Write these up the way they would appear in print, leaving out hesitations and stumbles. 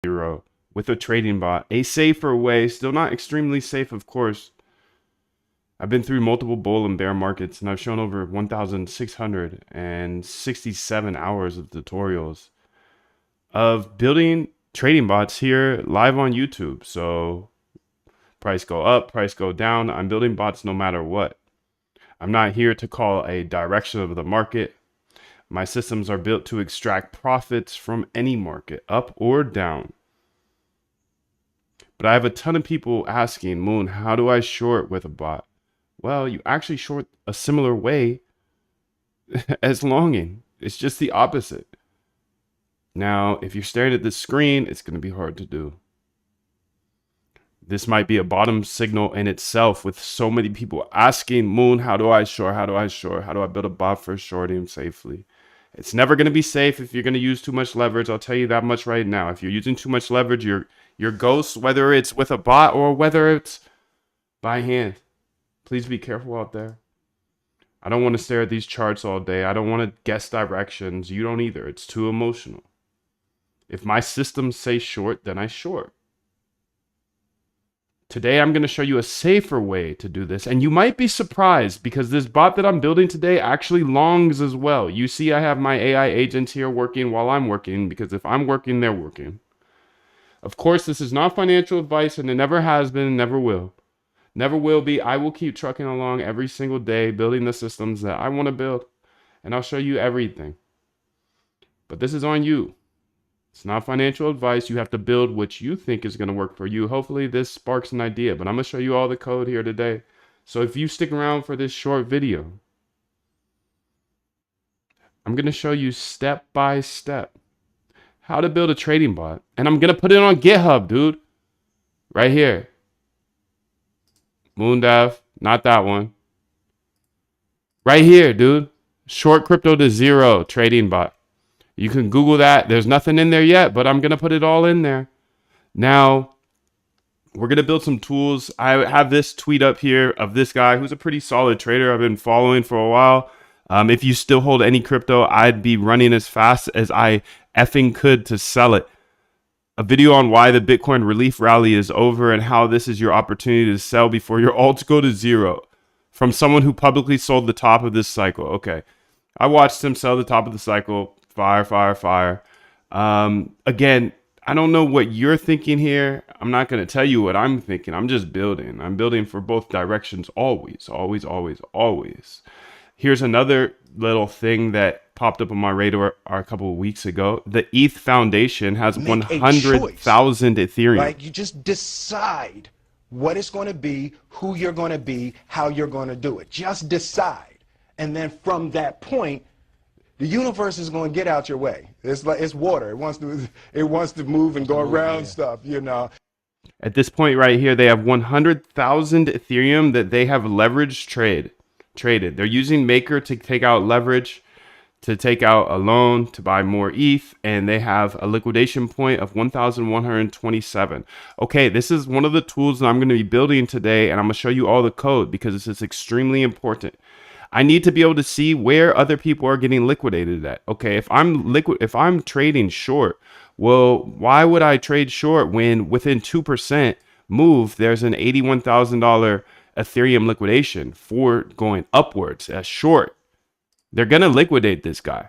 zero with a trading bot, a safer way, still not extremely safe, of course. I've been through multiple bull and bear markets, and I've shown over 1,667 hours of tutorials of building trading bots here live on YouTube. So price go up, price go down. I'm building bots no matter what. I'm not here to call a direction of the market. My systems are built to extract profits from any market, up or down. But I have a ton of people asking, Moon, how do I short with a bot? Well, you actually short a similar way as longing. It's just the opposite. Now, if you're staring at this screen, it's going to be hard to do. This might be a bottom signal in itself with so many people asking, Moon, how do I short? How do I short? How do I build a bot for shorting safely? It's never going to be safe if you're going to use too much leverage. I'll tell you that much right now. If you're using too much leverage, you're ghost, whether it's with a bot or whether it's by hand. Please be careful out there. I don't want to stare at these charts all day. I don't want to guess directions. You don't either. It's too emotional. If my systems say short, then I short. Today, I'm going to show you a safer way to do this. And you might be surprised because this bot that I'm building today actually longs as well. You see, I have my AI agents here working while I'm working, because if I'm working, they're working. Of course, this is not financial advice, and it never has been and never will. Never will be. I will keep trucking along every single day, building the systems that I want to build. And I'll show you everything. But this is on you. It's not financial advice. You have to build what you think is going to work for you. Hopefully this sparks an idea, but I'm going to show you all the code here today. So if you stick around for this short video, I'm going to show you step by step how to build a trading bot. And I'm going to put it on GitHub, dude. Right here. Moondev, not that one. Right here, dude. Short crypto to zero trading bot. You can Google that. There's nothing in there yet, but I'm going to put it all in there. Now, we're going to build some tools. I have this tweet up here of this guy who's a pretty solid trader I've been following for a while. If you still hold any crypto, I'd be running as fast as I effing could to sell it. A video on why the Bitcoin relief rally is over and how this is your opportunity to sell before your alts go to zero. From someone who publicly sold the top of this cycle. Okay. I watched him sell the top of the cycle. Fire. Again, I don't know what you're thinking here. I'm not going to tell you what I'm thinking. I'm just building. I'm building for both directions always. Here's another little thing that popped up on my radar a couple of weeks ago. The ETH Foundation has 100,000 Ethereum. Right? You just decide what it's going to be, who you're going to be, how you're going to do it. Just decide. And then from that point, the universe is going to get out your way. It's like it's water. It wants to move and go around stuff, you know. At this point right here, they have 100,000 Ethereum that they have leveraged traded. They're using Maker to take out leverage, to take out a loan, to buy more ETH, and they have a liquidation point of 1,127. Okay, this is one of the tools that I'm going to be building today, and I'm going to show you all the code because this is extremely important. I need to be able to see where other people are getting liquidated at. Okay, if I'm trading short, well, why would I trade short when within 2% move, there's an $81,000 Ethereum liquidation for going upwards as short? They're going to liquidate this guy.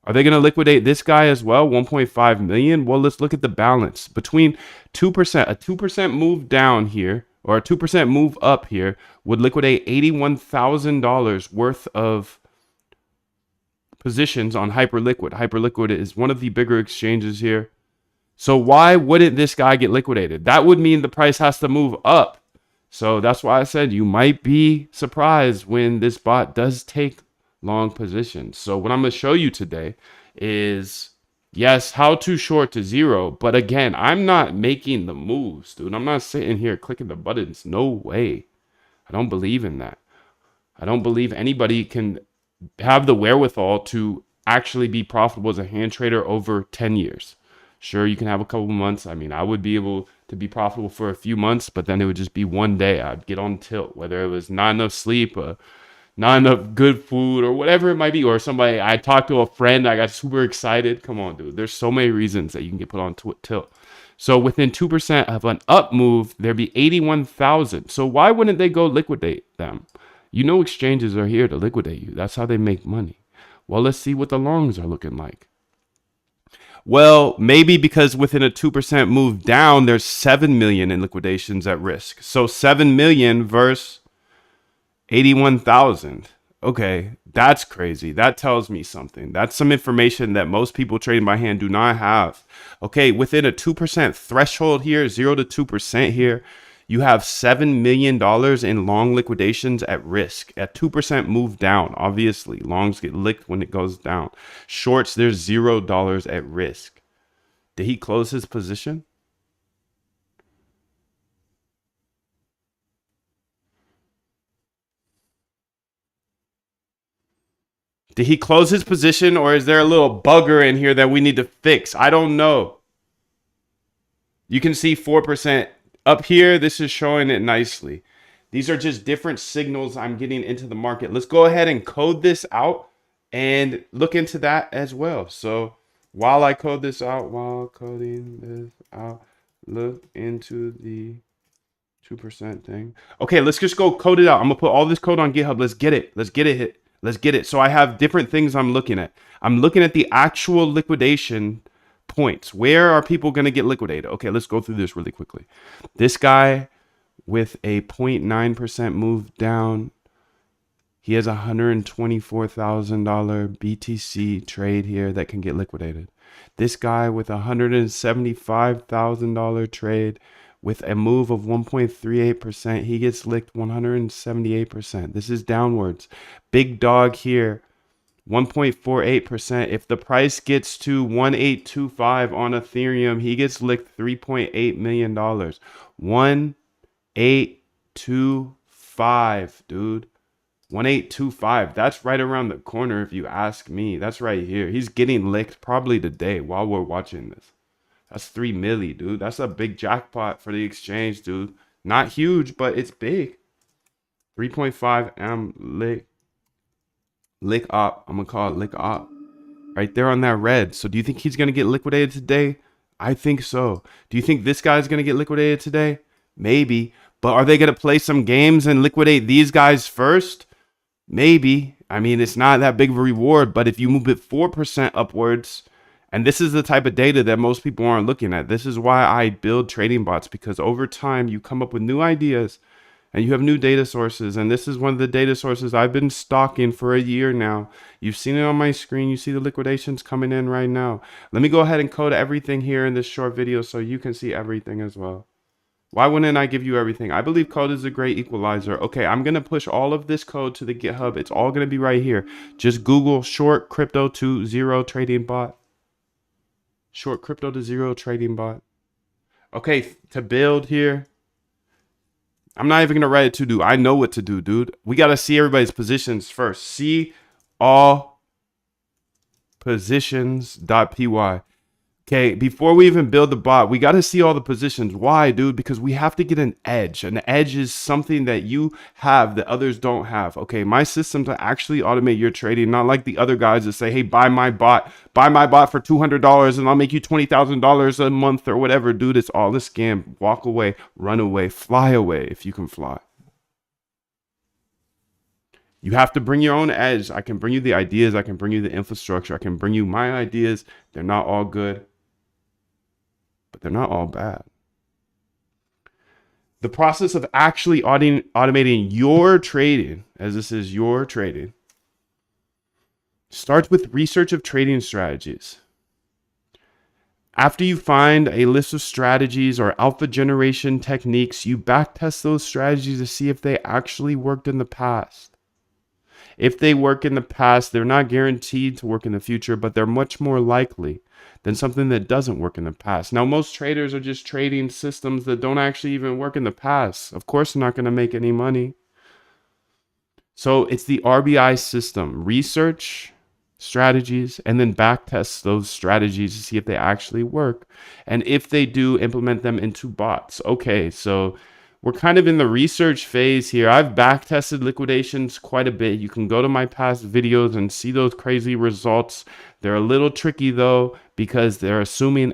Are they going to liquidate this guy as well? 1.5 million? Well, let's look at the balance between 2%, a 2% move down here, or a 2% move up here would liquidate $81,000 worth of positions on Hyperliquid. Hyperliquid is one of the bigger exchanges here. So why wouldn't this guy get liquidated? That would mean the price has to move up. So that's why I said you might be surprised when this bot does take long positions. So what I'm going to show you today is, yes, how to short to zero. But again, I'm not making the moves, dude. I'm not sitting here clicking the buttons. No way. I don't believe in that. I don't believe anybody can have the wherewithal to actually be profitable as a hand trader over 10 years. Sure, you can have a couple months. I mean, I would be able to be profitable for a few months, but then it would just be one day. I'd get on tilt, whether it was not enough sleep, not enough good food, or whatever it might be, or somebody, I talked to a friend, I got super excited. Come on, dude. There's so many reasons that you can get put on tilt. So within 2% of an up move, there'd be 81,000. So why wouldn't they go liquidate them? You know, exchanges are here to liquidate you. That's how they make money. Well, let's see what the longs are looking like. Well, maybe because within a 2% move down, there's 7 million in liquidations at risk. So 7 million versus 81,000. Okay, that's crazy. That tells me something. That's some information that most people trading by hand do not have. Okay, within a 2% threshold here, 0 to 2% here, you have $7 million in long liquidations at risk. At 2% move down, obviously, longs get licked when it goes down. Shorts, there's $0 at risk. Did he close his position? Did he close his position, or is there a little bugger in here that we need to fix? I don't know. You can see 4% up here. This is showing it nicely. These are just different signals I'm getting into the market. Let's go ahead and code this out and look into that as well. So while I code this out, while coding this out, look into the 2% thing. Okay, let's just go code it out. I'm gonna put all this code on GitHub. Let's get it. Let's get it. Let's get it. So I have different things I'm looking at. I'm looking at the actual liquidation points. Where are people going to get liquidated? Okay, let's go through this really quickly. This guy with a 0.9% move down, he has a $124,000 BTC trade here that can get liquidated. This guy with a $175,000 trade with a move of 1.38%, he gets licked 178%. This is downwards. Big dog here, 1.48%. If the price gets to 1825 on Ethereum, he gets licked $3.8 million. 1825, dude. 1825. That's right around the corner if you ask me. That's right here. He's getting licked probably today while we're watching this. That's 3 milli, dude. That's a big jackpot for the exchange, dude. Not huge, but it's big. 3.5 M lick up. I'm gonna call it lick up. Right there on that red. So do you think he's gonna get liquidated today? I think so. Do you think this guy's gonna get liquidated today? Maybe. But are they gonna play some games and liquidate these guys first? Maybe. I mean, it's not that big of a reward, but if you move it 4% upwards, and this is the type of data that most people aren't looking at. This is why I build trading bots, because over time you come up with new ideas and you have new data sources. And this is one of the data sources I've been stalking for a year now. You've seen it on my screen. You see the liquidations coming in right now. Let me go ahead and code everything here in this short video so you can see everything as well. Why wouldn't I give you everything? I believe code is a great equalizer. Okay, I'm going to push all of this code to the GitHub. It's all going to be right here. Just Google short crypto to zero trading bot. Short crypto to zero trading bot. Okay, to build here. I'm not even going to write it to do. I know what to do, dude. We got to see everybody's positions first. See all positions.py. Okay, before we even build the bot, we got to see all the positions. Why, dude? Because we have to get an edge. An edge is something that you have that others don't have. Okay, my system to actually automate your trading, not like the other guys that say, hey, buy my bot for $200 and I'll make you $20,000 a month or whatever. Dude, it's all a scam. Walk away, run away, fly away if you can fly. You have to bring your own edge. I can bring you the ideas. I can bring you the infrastructure. I can bring you my ideas. They're not all good, but they're not all bad. The process of actually automating your trading, as this is your trading, starts with research of trading strategies. After you find a list of strategies or alpha generation techniques, you backtest those strategies to see if they actually worked in the past. If they work in the past, they're not guaranteed to work in the future, but they're much more likely than something that doesn't work in the past. Now, most traders are just trading systems that don't actually even work in the past. Of course, they're not going to make any money. So it's the RBI system: research strategies and then backtest those strategies to see if they actually work. And if they do, implement them into bots. Okay, so we're kind of in the research phase here. I've backtested liquidations quite a bit. You can go to my past videos and see those crazy results. They're a little tricky though, because they're assuming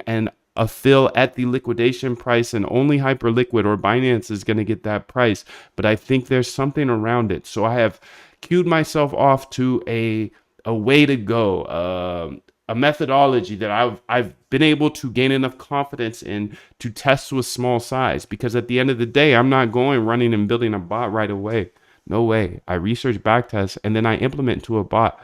a a fill at the liquidation price, and only Hyperliquid or Binance is going to get that price. But I think there's something around it. So I have queued myself off to a way to go, a methodology that I've been able to gain enough confidence in to test with small size. Because at the end of the day, I'm not going running and building a bot right away. No way. I research backtest and then I implement to a bot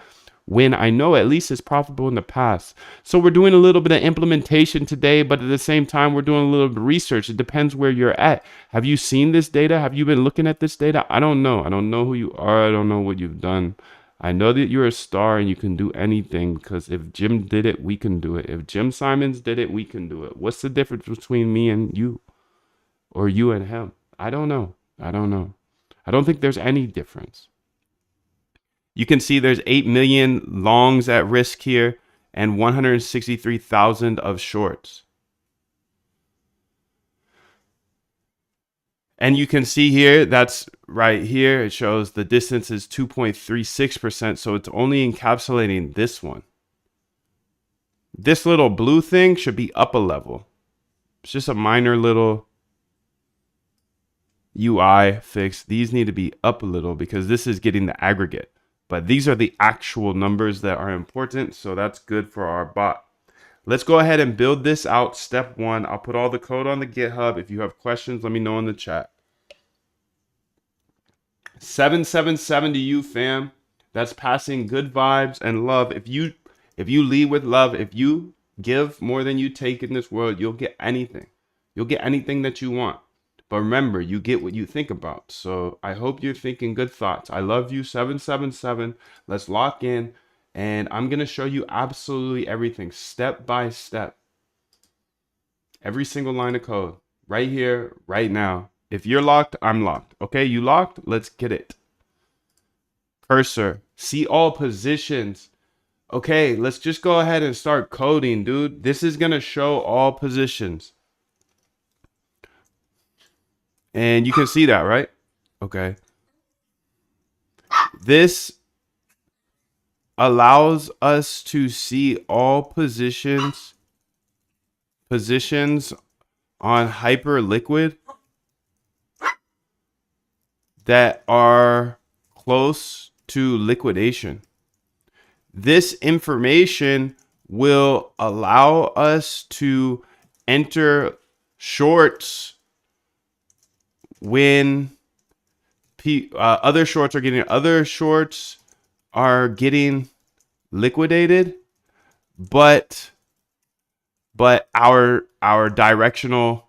when I know at least it's profitable in the past. So we're doing a little bit of implementation today, but at the same time, we're doing a little bit of research. It depends where you're at. Have you seen this data? Have you been looking at this data? I don't know. I don't know who you are. I don't know what you've done. I know that you're a star and you can do anything, because if Jim did it, we can do it. If Jim Simons did it, we can do it. What's the difference between me and you, or you and him? I don't know. I don't know. I don't think there's any difference. You can see there's 8 million longs at risk here and 163,000 of shorts. And you can see here, that's right here. It shows the distance is 2.36%. So it's only encapsulating this one. This little blue thing should be up a level. It's just a minor little UI fix. These need to be up a little because this is getting the aggregate. But these are the actual numbers that are important. So that's good for our bot. Let's go ahead and build this out. Step 1. I'll put all the code on the GitHub. If you have questions, let me know in the chat. 777 to you, fam. That's passing good vibes and love. If you lead with love, if you give more than you take in this world, you'll get anything. You'll get anything that you want. But remember, you get what you think about. So I hope you're thinking good thoughts. I love you, 777. Let's lock in. And I'm going to show you absolutely everything, step by step. Every single line of code, right here, right now. If you're locked, I'm locked. Okay, you locked? Let's get it. Cursor, see all positions. Okay, let's just go ahead and start coding, dude. This is going to show all positions. And you can see that, right? Okay. This allows us to see all positions on Hyperliquid that are close to liquidation. This information will allow us to enter shorts when other shorts are getting liquidated, but our directional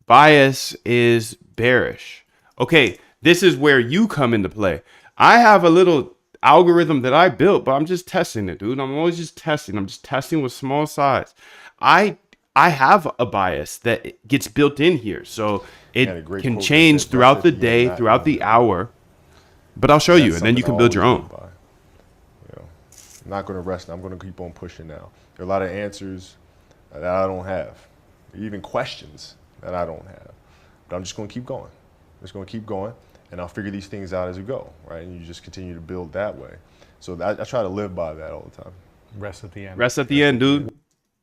bias is bearish. Okay, this is where you come into play. I have a little algorithm that I built, but I'm just testing it, dude. I'm always just testing. I'm just testing with small size. I have a bias that gets built in here, so it can change throughout the day, throughout the hour. But I'll show you, and then you can build your own. I'm not going to rest. I'm going to keep on pushing now. There are a lot of answers that I don't have, even questions that I don't have. But I'm just going to keep going. I'm just going to keep going, and I'll figure these things out as we go, right? And you just continue to build that way. So I try to live by that all the time. Rest at the end. Rest at the end, dude.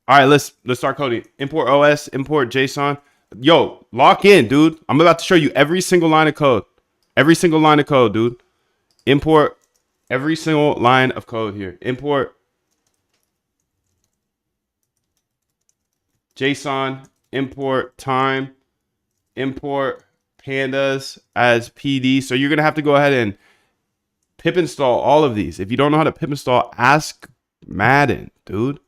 All right, let's start coding. Import OS, import JSON. Yo, lock in, dude. I'm about to show you every single line of code. Every single line of code, dude. Import every single line of code here. Import JSON, import time, import pandas as PD. So you're going to have to go ahead and pip install all of these. If you don't know how to pip install, ask Madden, dude.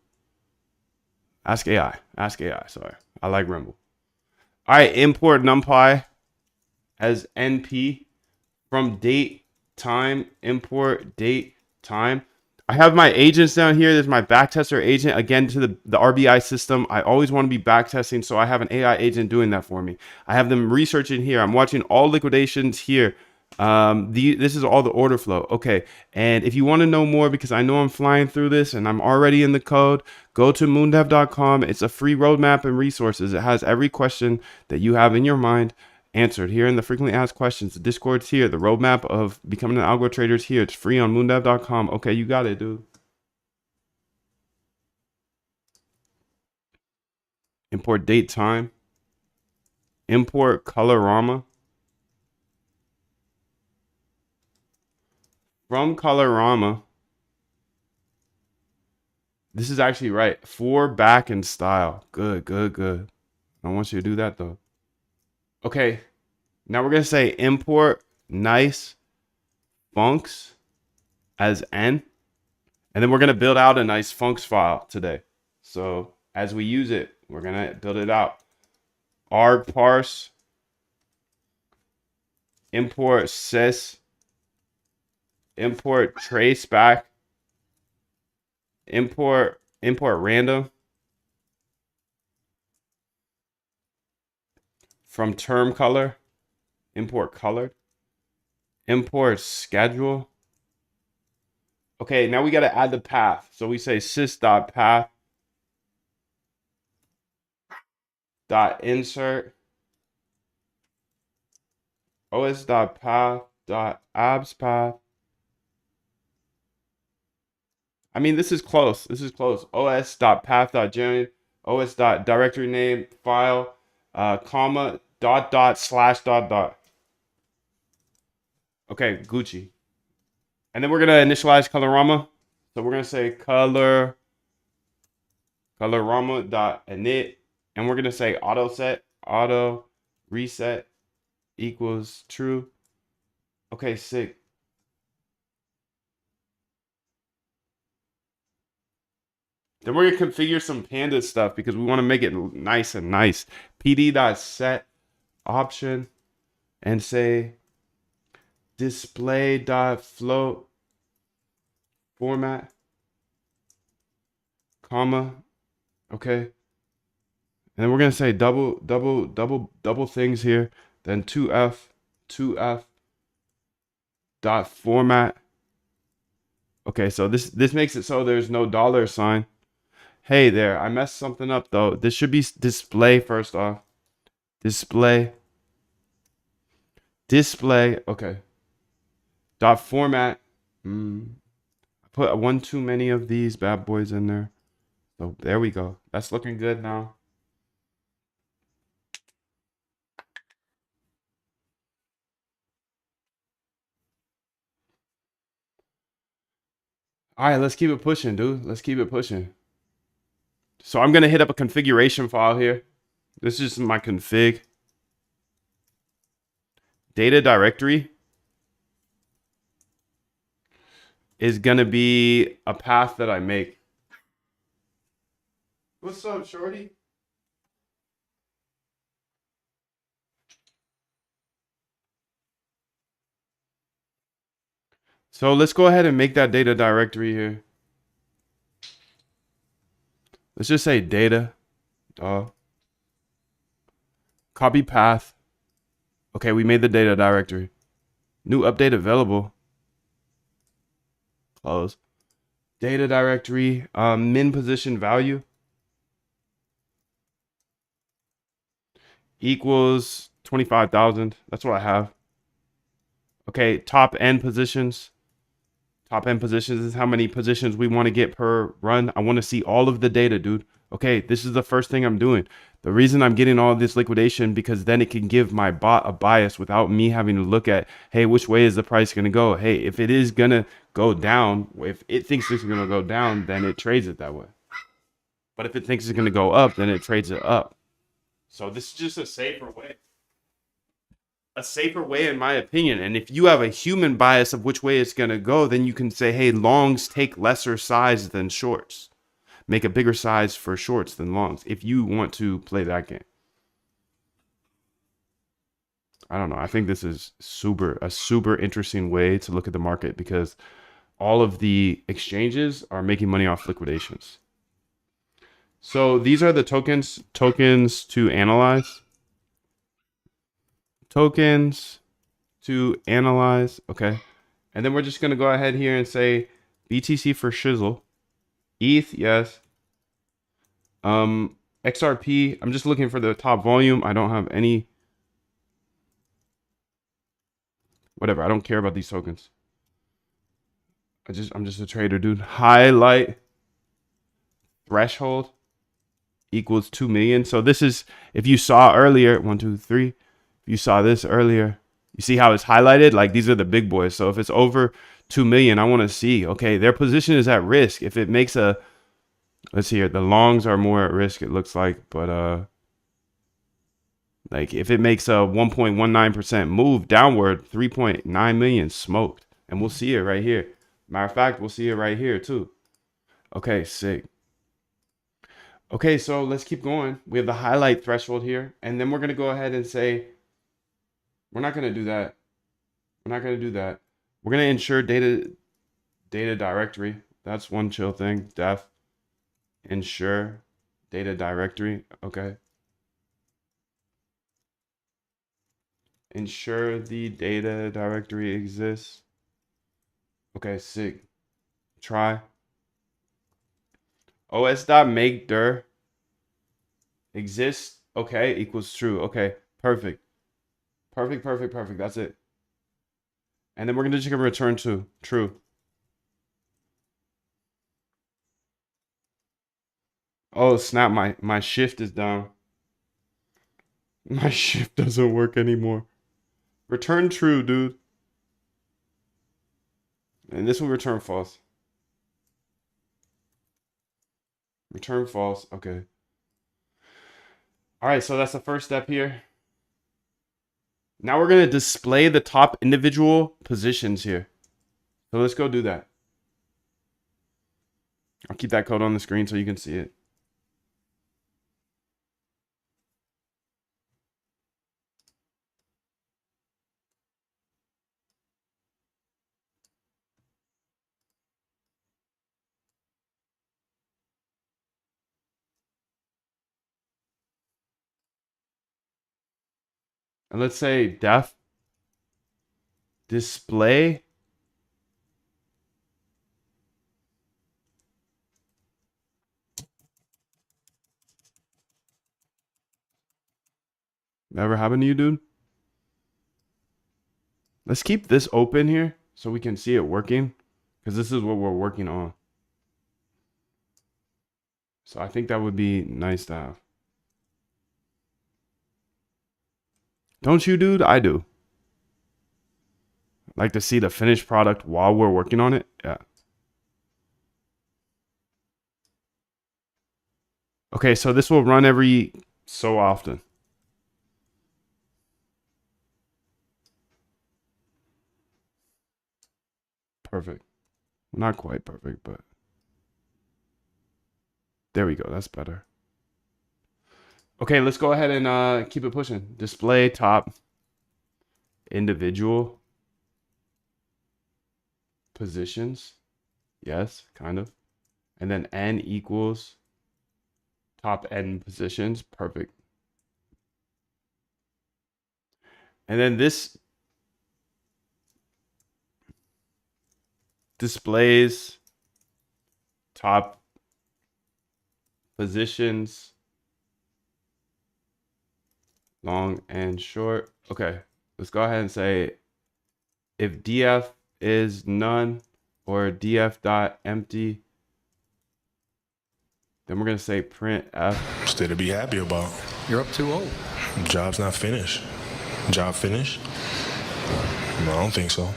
Ask AI. Ask AI. Sorry. I like Rumble. All right. Import NumPy as NP from date, time, import, date, time. I have my agents down here. There's my backtester agent, again, to the RBI system. I always want to be backtesting, so I have an AI agent doing that for me. I have them researching here. I'm watching all liquidations here. This is all the order flow. Okay. And if you want to know more, because I know I'm flying through this and I'm already in the code, go to moondev.com. It's a free roadmap and resources. It has every question that you have in your mind answered here in the frequently asked questions. The Discord's here. The roadmap of becoming an algo trader is here. It's free on moondev.com. Okay. You got it, dude. import date time, import Colorama. From Colorama, this is actually right. For back and style. Good, good, good. I don't want you to do that though. Okay, now we're gonna say import nice funks as n, and then we're gonna build out a nice funks file today. So as we use it, we're gonna build it out. Arg parse, import sys, import trace back, import random from term color, import colored, import schedule. Okay, now we got to add the path. So we say sys.path dot insert os.path dot abs path. I mean, this is close. This is close. os.path.join, os.directory name, file, comma, dot, slash, dot. Okay, Gucci. And then we're going to initialize Colorama. So we're going to say colorama.init. And we're going to say auto reset equals true. Okay, sick. Then we're going to configure some Panda stuff because we want to make it nice and nice. pd.set option and say display.float format, comma, okay. And then we're going to say double things here. Then 2f dot format. Okay, so this makes it so there's no $sign. Hey there, I messed something up though. This should be display first off. Display. Okay. Dot format. I put one too many of these bad boys in there. So there we go. That's looking good now. All right, let's keep it pushing, dude. Let's keep it pushing. So I'm going to hit up a configuration file here. This is my config. Data directory is going to be a path that I make. What's up, shorty? So let's go ahead and make that data directory here. Let's just say data. Copy path. Okay, we made the data directory. New update available. Close. Data directory. Min position value equals 25,000. That's what I have. Okay, top end positions. Top end positions is how many positions we want to get per run. I want to see all of the data, dude. Okay, this is the first thing I'm doing. The reason I'm getting all of this liquidation because then it can give my bot a bias without me having to look at, hey, which way is the price going to go? Hey, if it is going to go down, if it thinks this is going to go down, then it trades it that way. But if it thinks it's going to go up, then it trades it up. So this is just a safer way. A safer way, in my opinion. And if you have a human bias of which way it's going to go, then you can say, hey, longs take lesser size than shorts. Make a bigger size for shorts than longs if you want to play that game. I don't know. I think this is a super interesting way to look at the market because all of the exchanges are making money off liquidations. So these are the tokens to analyze. Tokens to analyze. Okay. And then we're just going to go ahead here and say BTC for shizzle. ETH, yes. XRP, I'm just looking for the top volume. I don't have any. Whatever. I don't care about these tokens. I'm just a trader, dude. Highlight threshold. equals 2 million. So this is, if you saw earlier, 1, 2, 3, if you saw this earlier, you see how it's highlighted? Like these are the big boys. So if it's over 2 million, I want to see, okay, their position is at risk. If it makes a, let's see here, the longs are more at risk, it looks like, but like if it makes a 1.19% move downward, 3.9 million smoked. And we'll see it right here. Matter of fact, we'll see it right here too. Okay, sick. Okay, so let's keep going. We have the highlight threshold here, and then we're gonna go ahead and say, we're not gonna do that. We're not gonna do that. We're gonna ensure data directory. That's one chill thing. Def ensure data directory. Okay. Ensure the data directory exists. Okay, sick. Try. os.makedir exists. Okay, equals true. Okay, perfect. Perfect, perfect, perfect. That's it. And then we're gonna just gonna return to true. Oh snap, my shift is down. My shift doesn't work anymore. Return true, dude. And this will return false. Return false. Okay. All right, so that's the first step here. Now we're going to display the top individual positions here. So let's go do that. I'll keep that code on the screen so you can see it. And let's say def display never happened to you, dude? Let's keep this open here so we can see it working, because this is what we're working on. So I think that would be nice to have. Don't you, dude? I do. Like to see the finished product while we're working on it. Yeah. Okay, so this will run every so often. Perfect. Not quite perfect, but there we go. That's better. Okay, let's go ahead and keep it pushing. Display top individual positions. Yes, kind of. And then n equals top n positions. Perfect. And then this displays top positions, long and short. Okay, let's go ahead and say if df is none or df dot empty, then we're gonna say print f. Still to be happy about. You're up 2-0. Job's not finished. Job finished? No, I don't think so.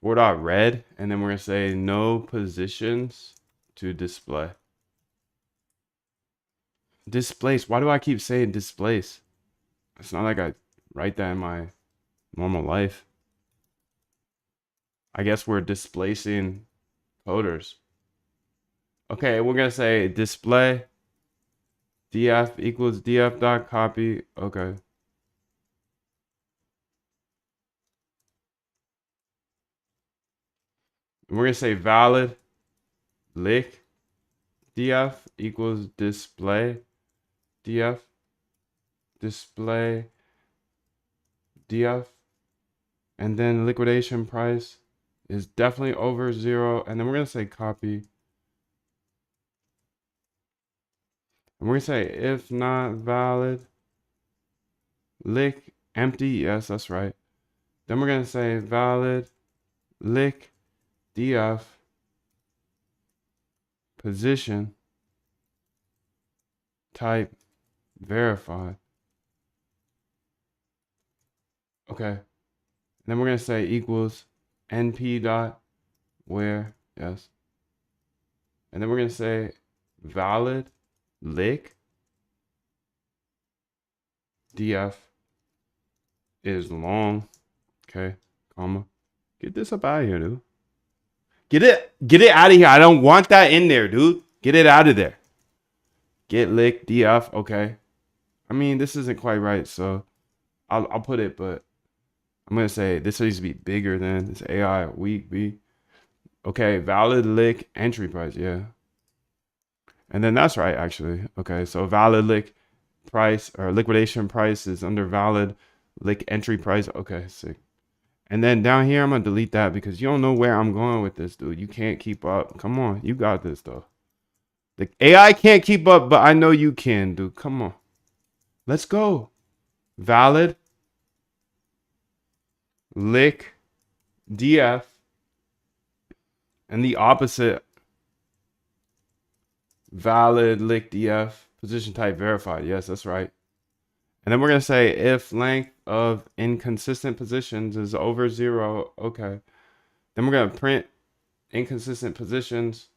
Four dot red, and then we're gonna say no positions to display. Displace. Why do I keep saying displace? It's not like I write that in my normal life. I guess we're displacing coders. Okay, we're gonna say display df equals df dot copy. Okay. And we're gonna say valid lick df equals display df display df, and then liquidation price is definitely over 0, and then we're gonna say copy, and we're gonna say if not valid lick empty. Yes, that's right. Then we're gonna say valid lick df position type verified. Okay. And then we're going to say equals np dot where, yes. And then we're going to say valid lick df is long, okay, comma. Get this up out of here, dude. Get it out of here. I don't want that in there, dude. Get it out of there. Get lick df, okay. I mean, this isn't quite right, so I'll put it, but I'm gonna say this needs to be bigger than this AI weak B. Okay, valid lick entry price, yeah. And then that's right, actually. Okay, so valid lick price or liquidation price is under valid lick entry price. Okay, sick. And then down here, I'm gonna delete that because you don't know where I'm going with this, dude. You can't keep up. Come on, you got this though. The AI can't keep up, but I know you can, dude. Come on. Let's go. Valid lick df and the opposite valid lick df position type verified. Yes, that's right. And then we're gonna say if length of inconsistent positions is over 0. Okay. Then we're gonna print inconsistent positions.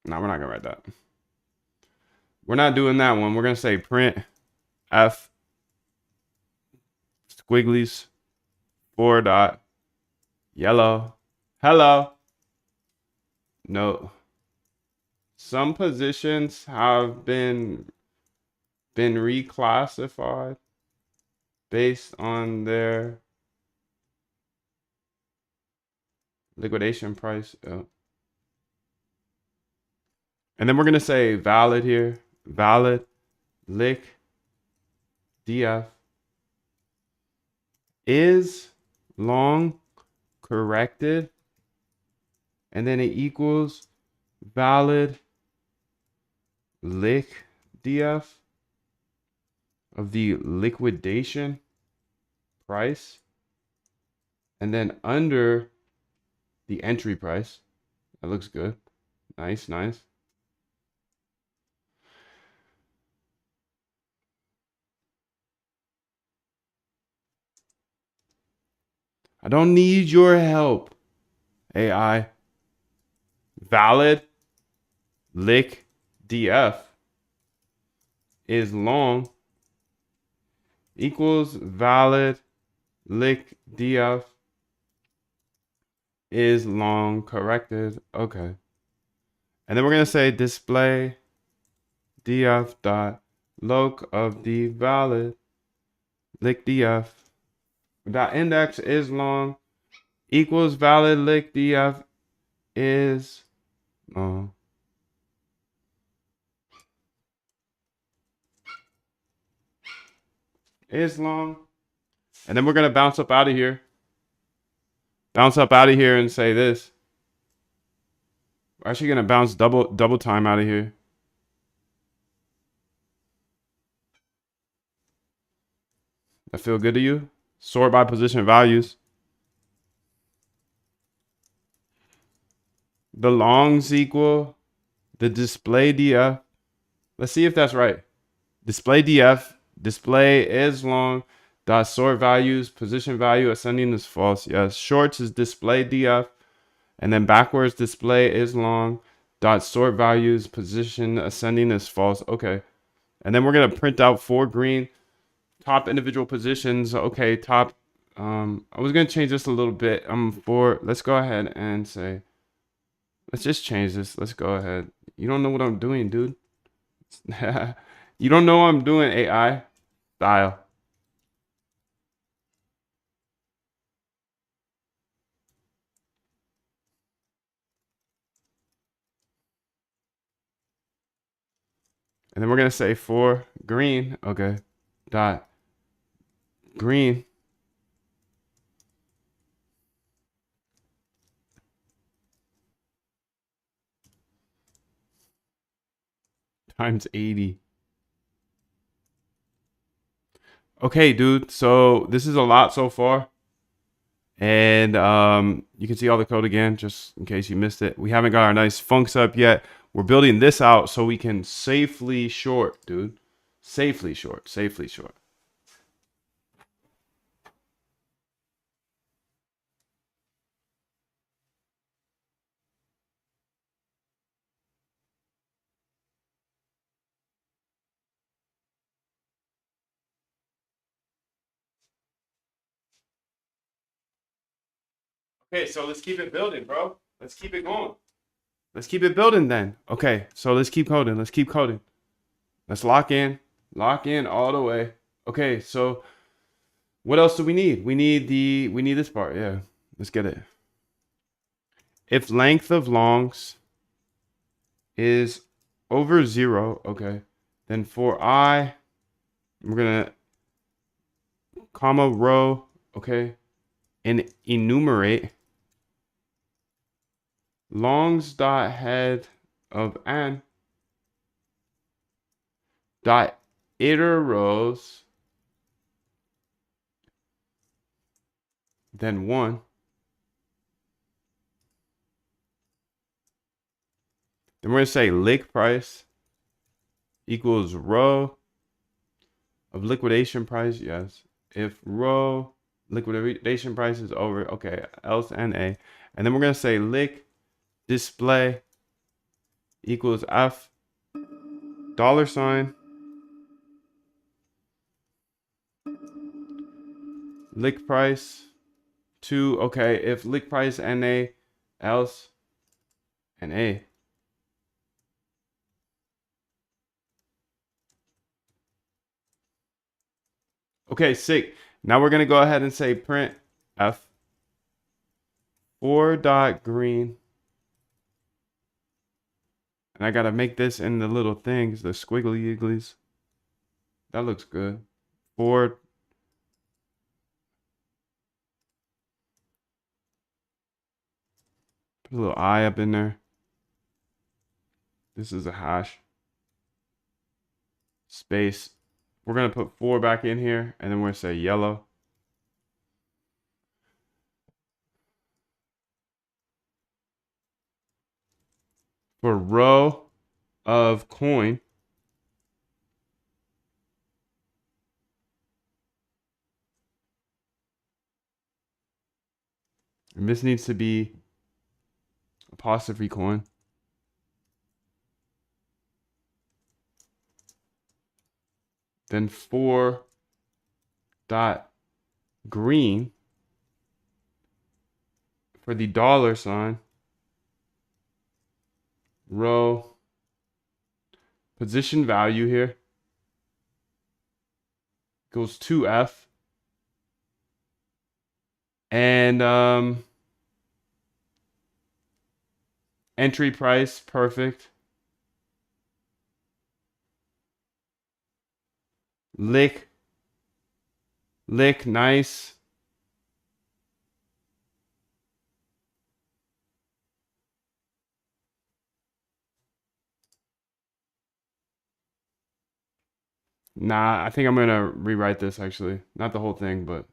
No, we're not gonna write that. We're not doing that one. We're gonna say print f squigglies 4 dot yellow hello. No. Some positions have been reclassified based on their liquidation price. Oh. And then we're going to say valid here. Valid lick df is long corrected. And then it equals valid lick df of the liquidation price. And then under the entry price. That looks good. Nice, nice. I don't need your help, AI. Valid lick df is long equals valid lick df is long corrected. Okay. And then we're going to say display df dot loc of the valid lick df dot index is long equals valid lick df is long. Is long. And then we're going to bounce up out of here. Bounce up out of here and say this. We're actually going to bounce double time out of here. That feel good to you? Sort by position values. The longs equal the display df. Let's see if that's right. Display df. Display is long. Dot sort values. Position value ascending is false. Yes. Shorts is display df. And then backwards display is long. Dot sort values. Position ascending is false. Okay. And then we're going to print out for green. Top individual positions. Okay. Top. I was going to change this a little bit. Let's go ahead and say. Let's just change this. Let's go ahead. You don't know what I'm doing, dude. You don't know what I'm doing, AI. Style. And then we're going to say for green. Okay. Dot green. Times 80. Okay, dude. So this is a lot so far. And you can see all the code again, just in case you missed it. We haven't got our nice funks up yet. We're building this out so we can safely short, dude. Safely short, safely short. Okay, so let's keep it building, bro. Let's keep it going. Let's keep it building then. Okay, so let's keep coding. Let's keep coding. Let's lock in. Lock in all the way. Okay, so what else do we need? We need this part. Yeah, let's get it. If length of longs is over 0, okay, then for I, we're gonna comma row, okay, and enumerate longs dot head of n dot iter rows, then 1. Then we're going to say lick price equals row of liquidation price. Yes. If row liquidation price is over, okay, else NA. And then we're going to say lick display equals F $, lick price 2. Okay, if lick price NA, else NA. Okay, sick. Now we're gonna go ahead and say print F 4.green. And I gotta make this in the little things, the squiggly igglies. That looks good. 4. Put a little I up in there. This is a hash. Space. We're gonna put 4 back in here, and then we're gonna say yellow. For row of coin, and this needs to be apostrophe coin. Then 4 dot green for the $, row position value here goes to F, and entry price perfect, lick nice, nah, I think I'm gonna rewrite this actually, not the whole thing, but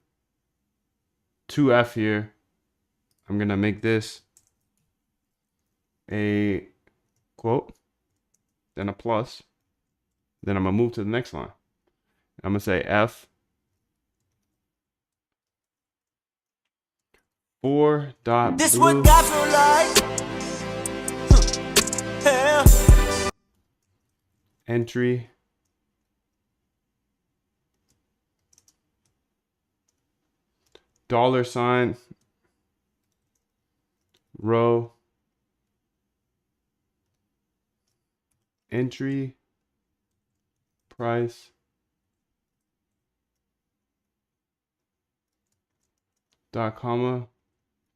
2F here. I'm gonna make this a quote, then a plus, then I'm gonna move to the next line. I'm gonna say F 4 dot This blue what God feel like. Yeah. entry $, row entry price dot comma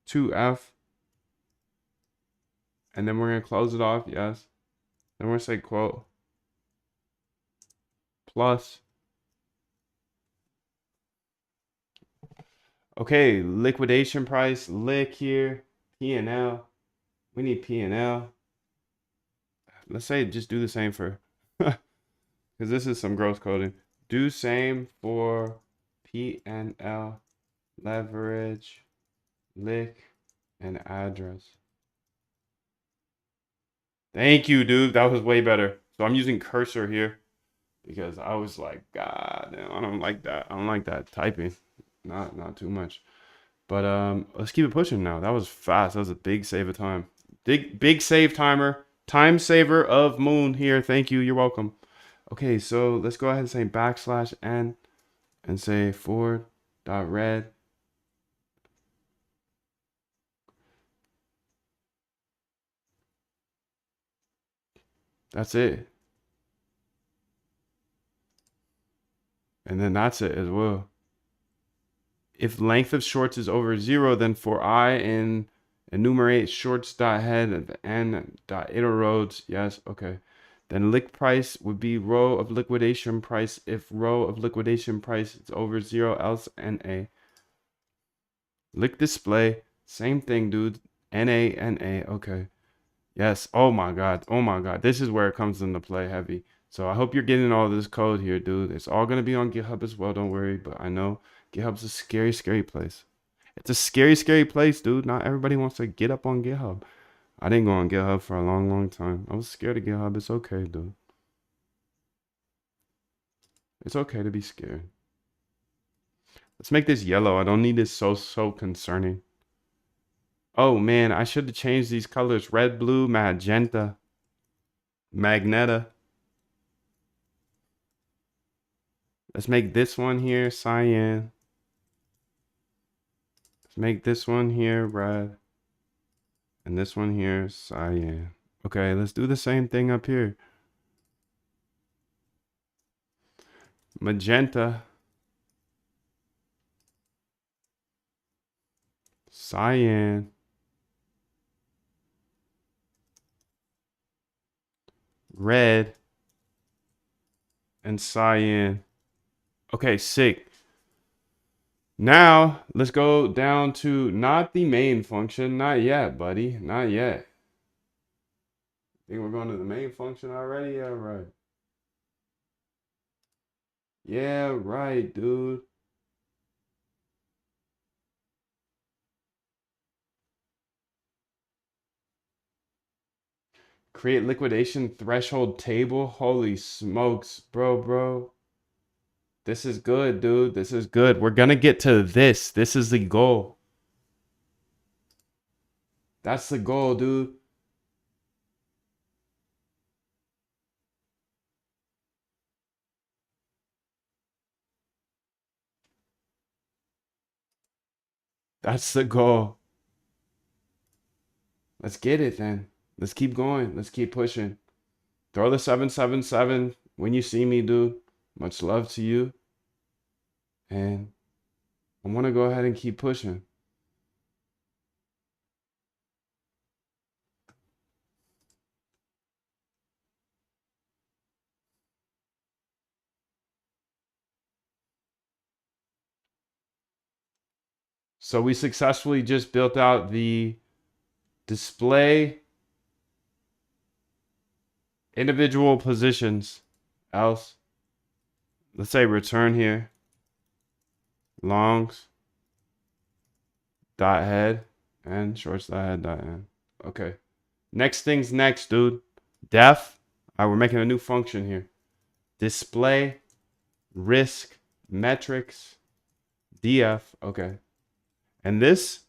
2F, and then we're gonna close it off. Yes. Then we're gonna say quote plus. Okay, liquidation price, lick here, P&L. We need P&L. Let's say just do the same for, because this is some gross coding. Do same for P&L leverage lick and address. Thank you, dude. That was way better. So I'm using cursor here because I was like, God damn, I don't like that. I don't like that typing. Not too much. But let's keep it pushing now. That was fast. That was a big save of time. Big save timer. Time saver of Moon here. Thank you. You're welcome. Okay, so let's go ahead and say \n and say forward.red. That's it. And then that's it as well. If length of shorts is over 0, then for I in enumerate shorts.head at the end dot roads. Yes, okay. Then lick price would be row of liquidation price if row of liquidation price is over 0, else NA. Lick display, same thing, dude. NA, okay. Yes, oh my God. This is where it comes into play heavy. So I hope you're getting all this code here, dude. It's all going to be on GitHub as well, don't worry. But I know GitHub's a scary, scary place. It's a scary, scary place, dude. Not everybody wants to get up on GitHub. I didn't go on GitHub for a long, long time. I was scared of GitHub. It's okay, dude. It's okay to be scared. Let's make this yellow. I don't need this so concerning. Oh, man. I should have changed these colors. Red, blue, magenta, magneta. Let's make this one here cyan. Let's make this one here red. And this one here cyan. Okay, let's do the same thing up here. Magenta. Cyan. Red. And cyan. Okay, sick. Now, let's go down to not the main function. Not yet, buddy. Not yet. Think we're going to the main function already? Yeah, right. Yeah, right, dude. Create liquidation threshold table. Holy smokes, bro. This is good, dude. This is good. We're gonna get to this. This is the goal. That's the goal, dude. That's the goal. Let's get it then. Let's keep going. Let's keep pushing. Throw the 777 when you see me, dude. Much love to you. And I want to go ahead and keep pushing. So we successfully just built out the display individual positions. Else, let's say return here. Longs dot head and shorts dot head dot end. Okay. Next thing's next, dude. Def. All right, we're making a new function here. Display risk metrics df. Okay. And this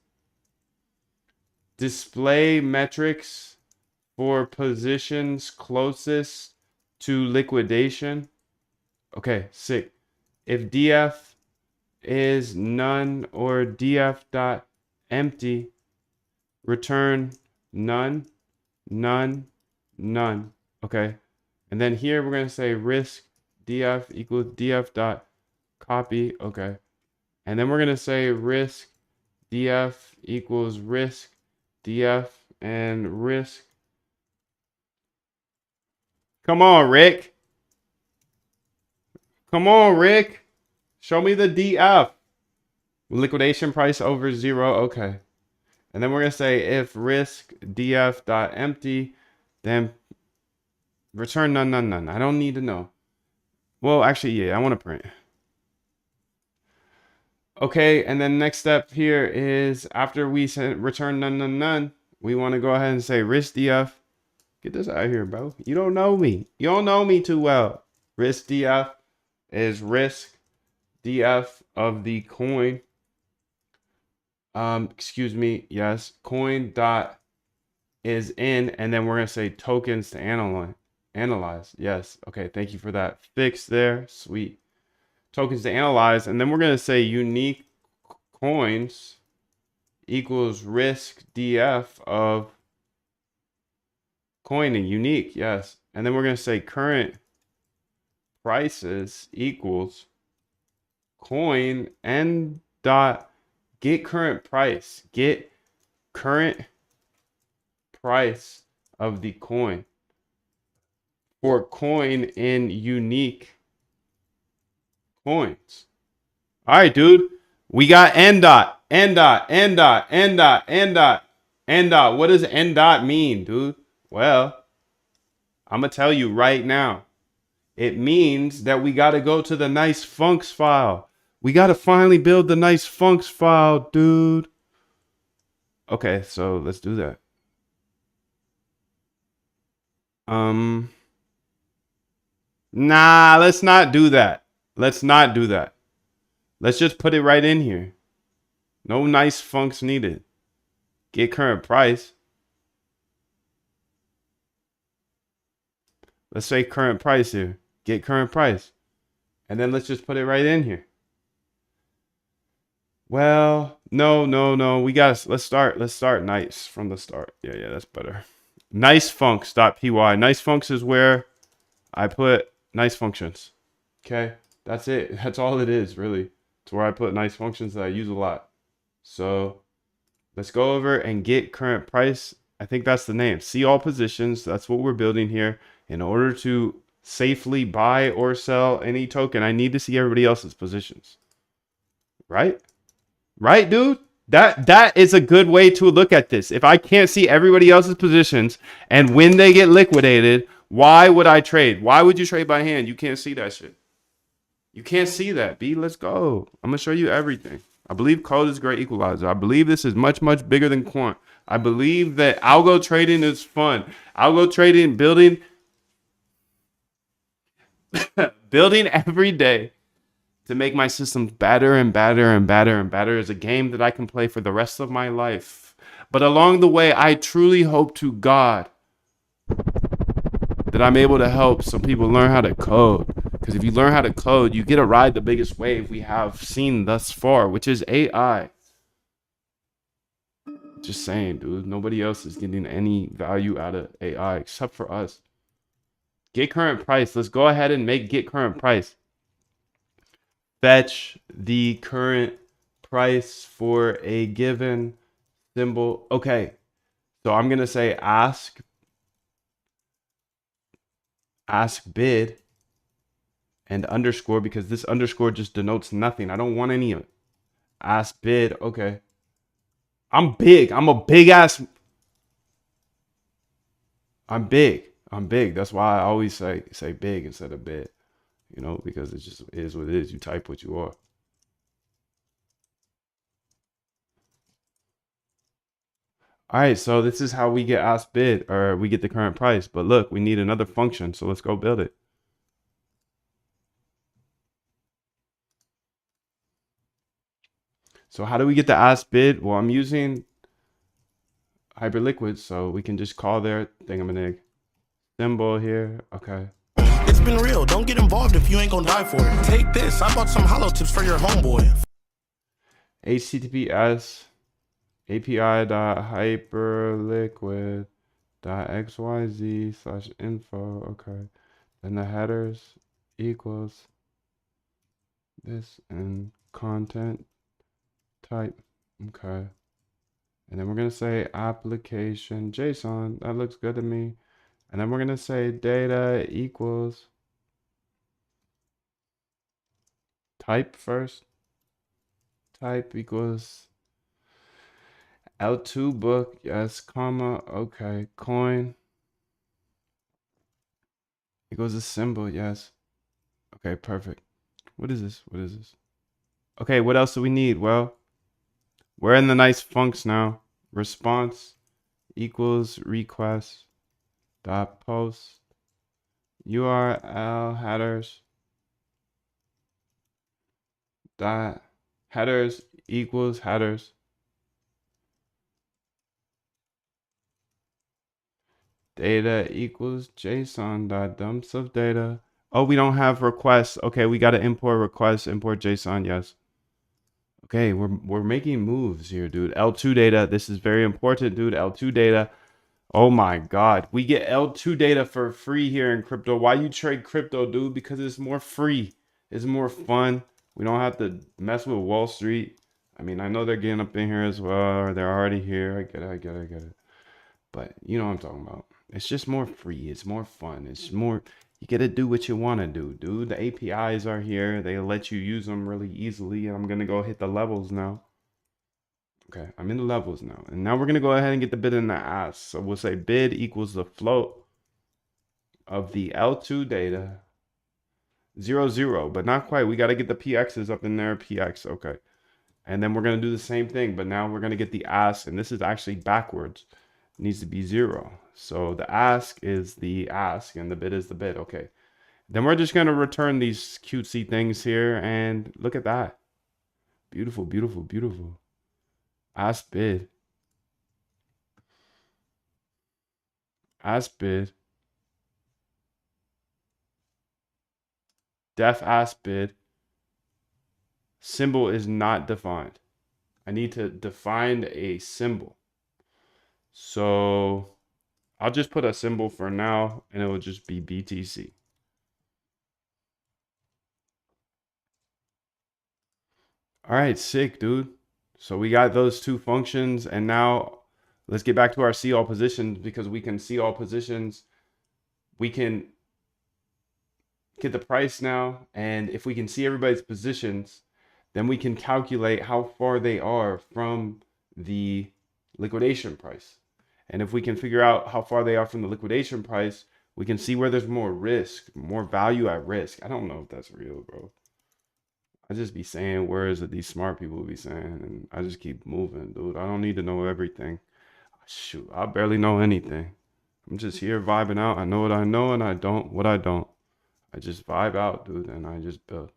display metrics for positions closest to liquidation. Okay, sick. If df is none or df dot empty, return none. Okay. And then here we're going to say risk df equals df dot copy. Okay. And then we're going to say risk df equals risk df and risk. Come on, Rick. Come on, Rick. Show me the df. Liquidation price over 0. Okay. And then we're going to say if risk df dot empty, then return none. I don't need to know. Well, actually, yeah, I want to print. Okay, and then next step here is after we return none, none, none, we want to go ahead and say risk df. Get this out of here, bro. You don't know me. You don't know me too well. Risk df is risk df of the coin. Excuse me. Yes, coin dot is in, and then we're gonna say tokens to analyze. Yes. Okay. Thank you for that fix there. Sweet. Tokens to analyze, and then we're gonna say unique coins equals risk df of coin and unique. Yes. And then we're gonna say current prices equals coin and dot get current price. Get current price of the coin for coin in unique coins. All right, dude. We got n dot, n dot, n dot, n dot, n dot, n dot. What does n dot mean, dude? Well, I'm gonna tell you right now. It means that we got to go to the nice funks file. We got to finally build the nice funks file, dude. Okay, so let's do that. Nah, let's not do that. Let's not do that. Let's just put it right in here. No nice funks needed. Get current price. Let's say current price here. Get current price. And then let's just put it right in here. Well, no. Let's start nice from the start. Yeah, that's better. Nicefunks.py. Nicefunks is where I put nice functions. Okay, that's it. That's all it is, really. It's where I put nice functions that I use a lot. So let's go over and get current price. I think that's the name. See all positions. That's what we're building here. In order to safely buy or sell any token, I need to see everybody else's positions. Right? Right, dude? That is a good way to look at this. If I can't see everybody else's positions and when they get liquidated, why would I trade? Why would you trade by hand? You can't see that shit. You can't see that, B. Let's go. I'm going to show you everything. I believe code is great equalizer. I believe this is much, much bigger than quant. I believe that algo trading is fun. Algo trading, building every day to make my systems better and better and better and better is a game that I can play for the rest of my life. But along the way, I truly hope to God that I'm able to help some people learn how to code. Because if you learn how to code, you get to ride the biggest wave we have seen thus far, which is AI. Just saying, dude. Nobody else is getting any value out of AI except for us. Get current price. Let's go ahead and make get current price. Fetch the current price for a given symbol. Okay. So I'm going to say ask bid and underscore, because this underscore just denotes nothing. I don't want any of it. Ask bid. Okay. I'm big. I'm a big ass. I'm big. That's why I always say big instead of bid. You know, because it just is what it is. You type what you are. All right, so this is how we get ask bid, or we get the current price. But look, we need another function, so let's go build it. So how do we get the ask bid? Well, I'm using Hyperliquid, so we can just call their thingamanig symbol here. Okay. It's been real. Don't get involved if you ain't gonna die for it. Take this. I bought some hollow tips for your homeboy. HTTPS api.hyperliquid.xyz/info. Okay. Then the headers equals this and content type. Okay. And then we're going to say application JSON. That looks good to me. And then we're going to say data equals type first. Type equals L2 book. Yes, comma. Okay. Coin equals a symbol. Yes. Okay, perfect. What is this? Okay, what else do we need? Well, we're in the nice funks now. Response equals request dot post URL headers dot headers equals headers. Data equals JSON dot dumps of data. Oh, we don't have requests. Okay, we got to import requests, import JSON. Yes. Okay, we're making moves here, dude. L2 data. This is very important, dude. L2 data. Oh my God. We get L2 data for free here in crypto. Why you trade crypto, dude? Because it's more free. It's more fun. We don't have to mess with Wall Street. I mean, I know they're getting up in here as well, or they're already here. I get it. But you know what I'm talking about. It's just more free. It's more fun. It's more, you get to do what you want to do, dude. The APIs are here. They let you use them really easily. I'm going to go hit the levels now. Okay, I'm in the levels now. And now we're going to go ahead and get the bid and the ask. So we'll say bid equals the float of the L2 data 0, but not quite. We got to get the PXs up in there. PX, okay. And then we're going to do the same thing, but now we're going to get the ask, and this is actually backwards. It needs to be 0. So the ask is the ask, and the bid is the bid. Okay. Then we're just going to return these cutesy things here, and look at that. Beautiful, beautiful, beautiful. Ask bid. Ask bid. Def ask bid. Symbol is not defined. I need to define a symbol. So I'll just put a symbol for now, and it will just be BTC. All right, sick, dude. So we got those two functions, and now let's get back to our see all positions, because we can see all positions. We can get the price now, and if we can see everybody's positions, then we can calculate how far they are from the liquidation price. And if we can figure out how far they are from the liquidation price, we can see where there's more risk, more value at risk. I don't know if that's real, bro. I just be saying words that these smart people be saying, and I just keep moving, dude. I don't need to know everything. Shoot, I barely know anything. I'm just here vibing out. I know what I know, and I don't what I don't. I just vibe out, dude, and I just build.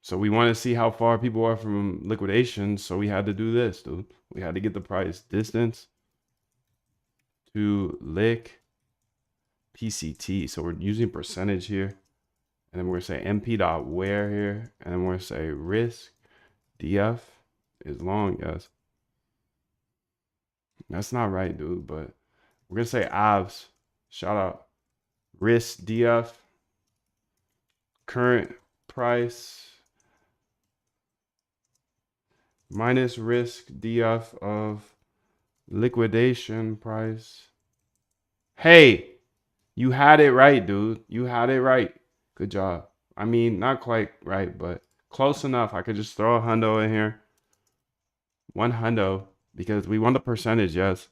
So we want to see how far people are from liquidation, so we had to do this, dude. We had to get the price distance to lick PCT. So we're using percentage here, and then we're gonna say MP dot where here, and then we're gonna say risk DF is long, yes. That's not right, dude, but we're gonna say avs. Shout out risk DF current price minus risk DF of liquidation price. Hey, you had it right, dude. You had it right. Good job. I mean, not quite right, but close enough. I could just throw a hundo in here. One hundo, because we want the percentage, yes.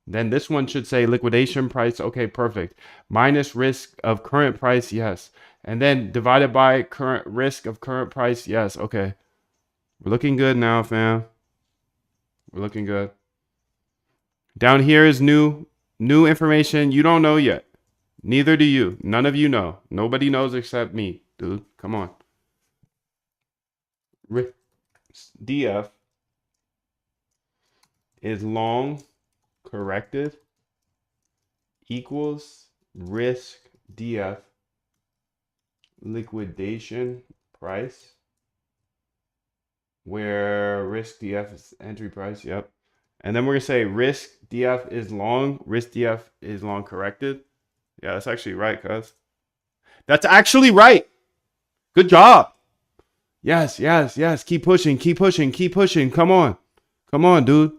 Then this one should say liquidation price. Okay, perfect. Minus risk of current price, yes. And then divided by current risk of current price, yes. Okay. We're looking good now, fam. We're looking good. Down here is new information you don't know yet. Neither do you. None of you know. Nobody knows except me, dude. Come on. DF is long corrected equals risk DF liquidation price, where risk DF is entry price. Yep. And then we're gonna say risk DF is long corrected. Yeah, that's actually right, cuz. That's actually right. Good job. Yes. Keep pushing. Come on, dude.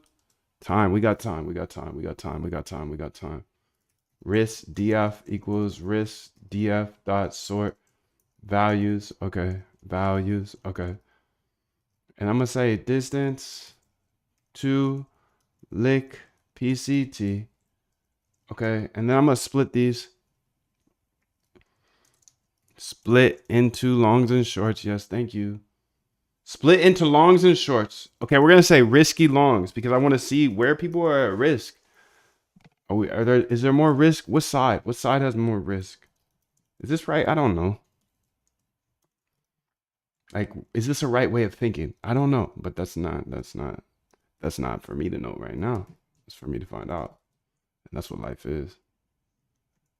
Time. We got time. Risk DF equals risk DF dot sort values. Okay. Values. Okay. And I'm gonna say distance to lick PCT. Okay, and then I'm gonna split these. Split into longs and shorts. Yes, thank you. Split into longs and shorts. Okay, we're gonna say risky longs because I want to see where people are at risk. Is there more risk? What side? What side has more risk? Is this right? I don't know. Like, is this a right way of thinking? I don't know, but that's not for me to know right now. It's for me to find out. And that's what life is.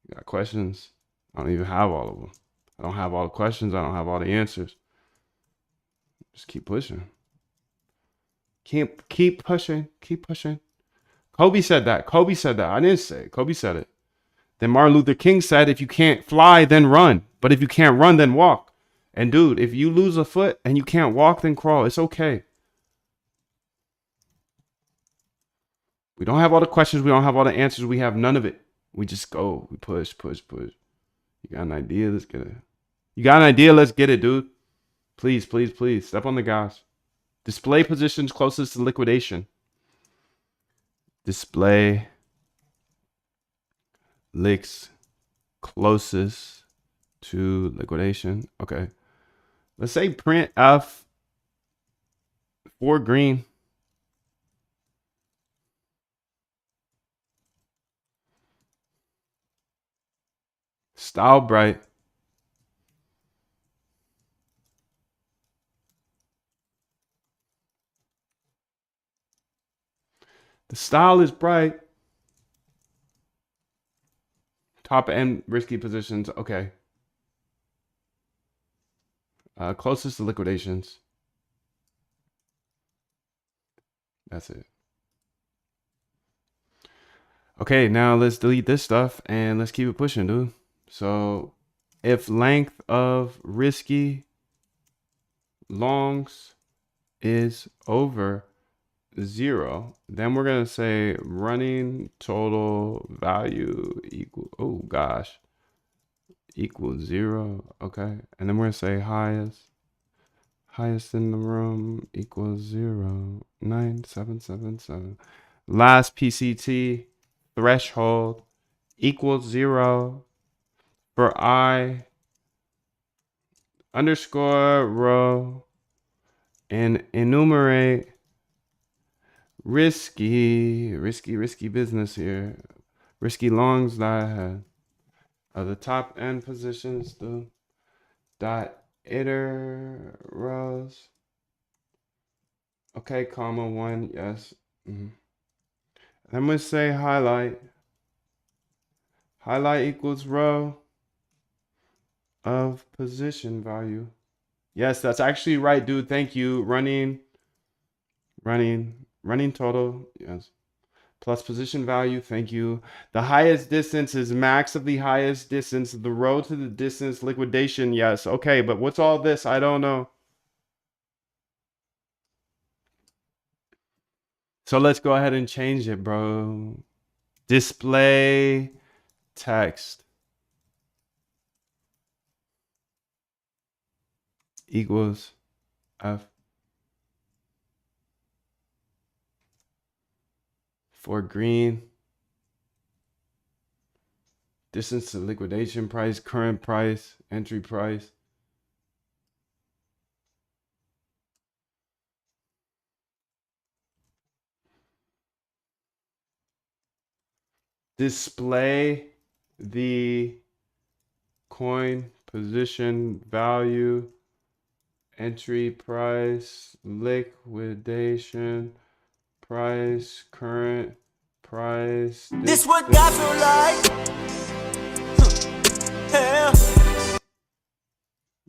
You got questions? I don't even have all of them. I don't have all the questions. I don't have all the answers. Just keep pushing. Keep pushing. Keep pushing. Kobe said that. Kobe said that. I didn't say it. Kobe said it. Then Martin Luther King said, if you can't fly, then run. But if you can't run, then walk. And dude, if you lose a foot and you can't walk, then crawl. It's okay. We don't have all the questions. We don't have all the answers. We have none of it. We just go. We push, push, push. You got an idea? Let's get it. You got an idea? Let's get it, dude. Please, please, please. Step on the gas. Display positions closest to liquidation. Display licks closest to liquidation. Okay. Let's say print F for green. Style bright. The style is bright. Top end risky positions. Okay. Closest to liquidations. That's it. Okay, now let's delete this stuff and let's keep it pushing, dude. So if length of risky longs is over 0, then we're gonna say running total value equal, oh gosh, equals 0. Okay, and then we're gonna say highest in the room equals 0. 9777. Last PCT threshold equals 0 for I underscore row and enumerate risky business here. Risky longs that I had. The top end positions, the dot iter rows. Okay, comma 1, yes. I'm gonna say highlight. Highlight equals row of position value. Yes, that's actually right, dude. Thank you. Running total. Yes. Plus position value. Thank you. The highest distance is max of the highest distance. The row to the distance liquidation. Yes. Okay, but what's all this? I don't know. So let's go ahead and change it, bro. Display text equals F for green. Distance to liquidation price, current price, entry price. Display the coin position value, entry price, liquidation price, current price. This what got so like. Yeah.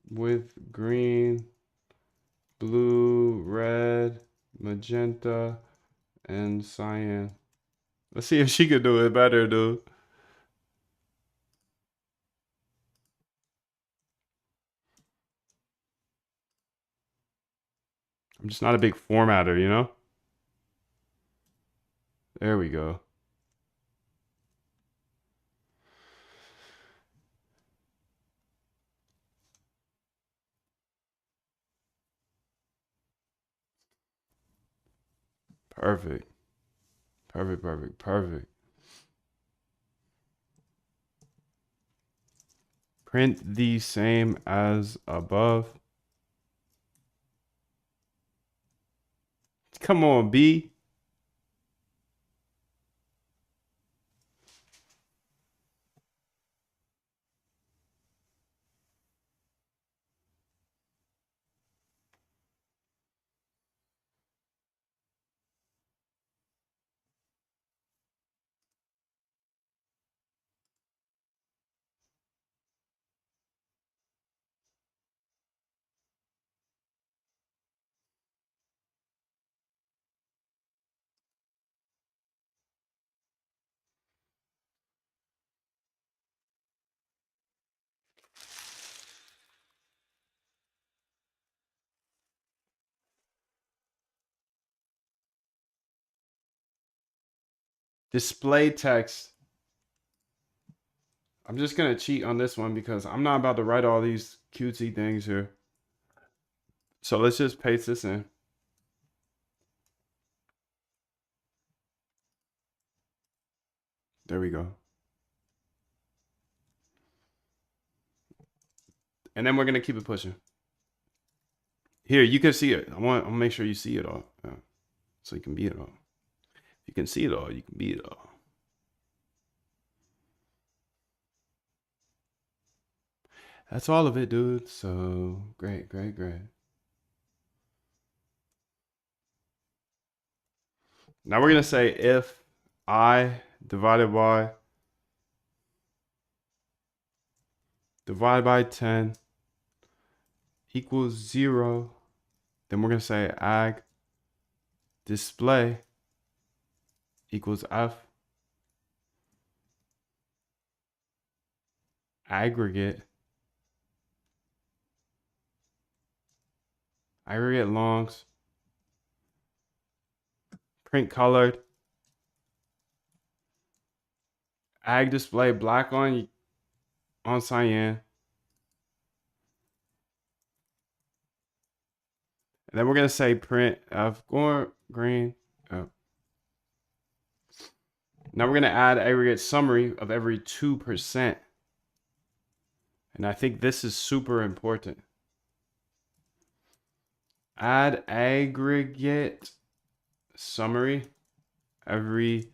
With green, blue, red, magenta, and cyan. Let's see if she could do it better, dude. I'm just not a big formatter, you know? There we go. Perfect. Perfect, perfect, perfect. Print the same as above. Come on, B. Display text. I'm just going to cheat on this one because I'm not about to write all these cutesy things here. So let's just paste this in. There we go. And then we're going to keep it pushing. Here, you can see it. I'll make sure you see it all. So you can beat it all. If you can see it all, you can beat it all. That's all of it, dude. So great, great, great. Now we're going to say if I divided by 10 equals 0, then we're going to say ag display equals f aggregate longs print colored ag display black on cyan. And then we're going to say print f green. Oh. Now we're going to add aggregate summary of every 2%. And I think this is super important. Add aggregate summary every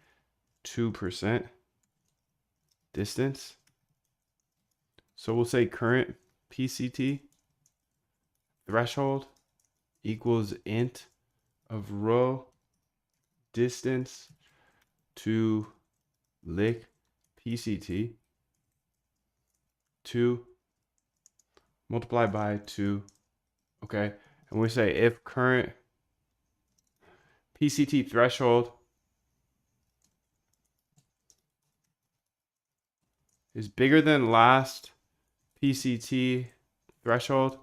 2% distance. So we'll say current PCT threshold equals int of row distance to lick PCT 2 multiplied by 2. Okay. And we say if current PCT threshold is bigger than last PCT threshold,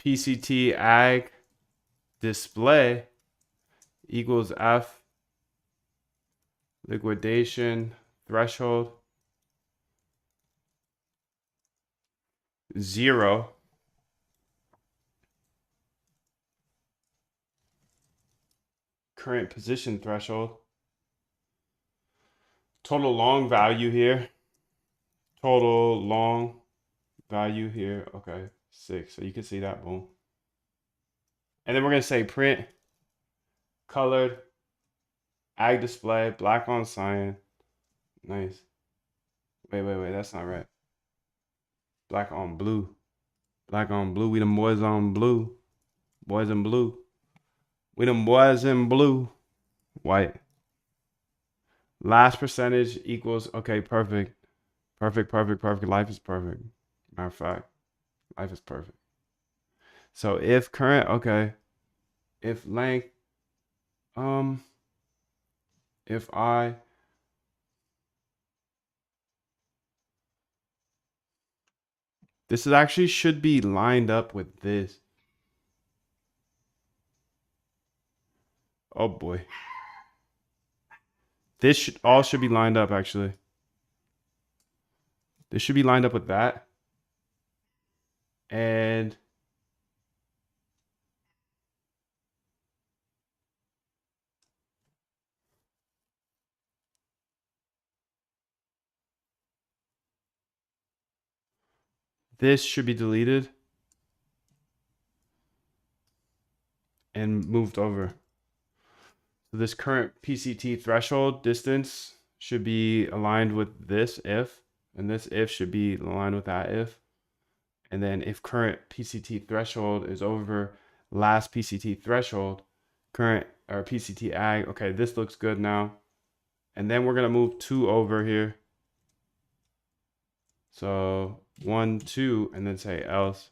PCT ag display equals f liquidation threshold 0 current position threshold total long value here, total long value here, okay, 6. So you can see that, boom. And then we're going to say print colored ag display black on cyan. Nice. Wait, that's not right. Black on blue. Black on blue. We them boys on blue. Boys in blue. We them boys in blue. White. Last percentage equals, okay, perfect. Perfect. Life is perfect. Matter of fact, life is perfect. So if current, okay. If length, if I, this is actually should be lined up with this. Oh boy. This all should be lined up actually. This should be lined up with that. And this should be deleted and moved over. So this current PCT threshold distance should be aligned with this if, and this if should be aligned with that if. And then if current PCT threshold is over last PCT threshold, current or PCT ag, okay, this looks good now. And then we're gonna move 2 over here. So 1, 2, and then say else.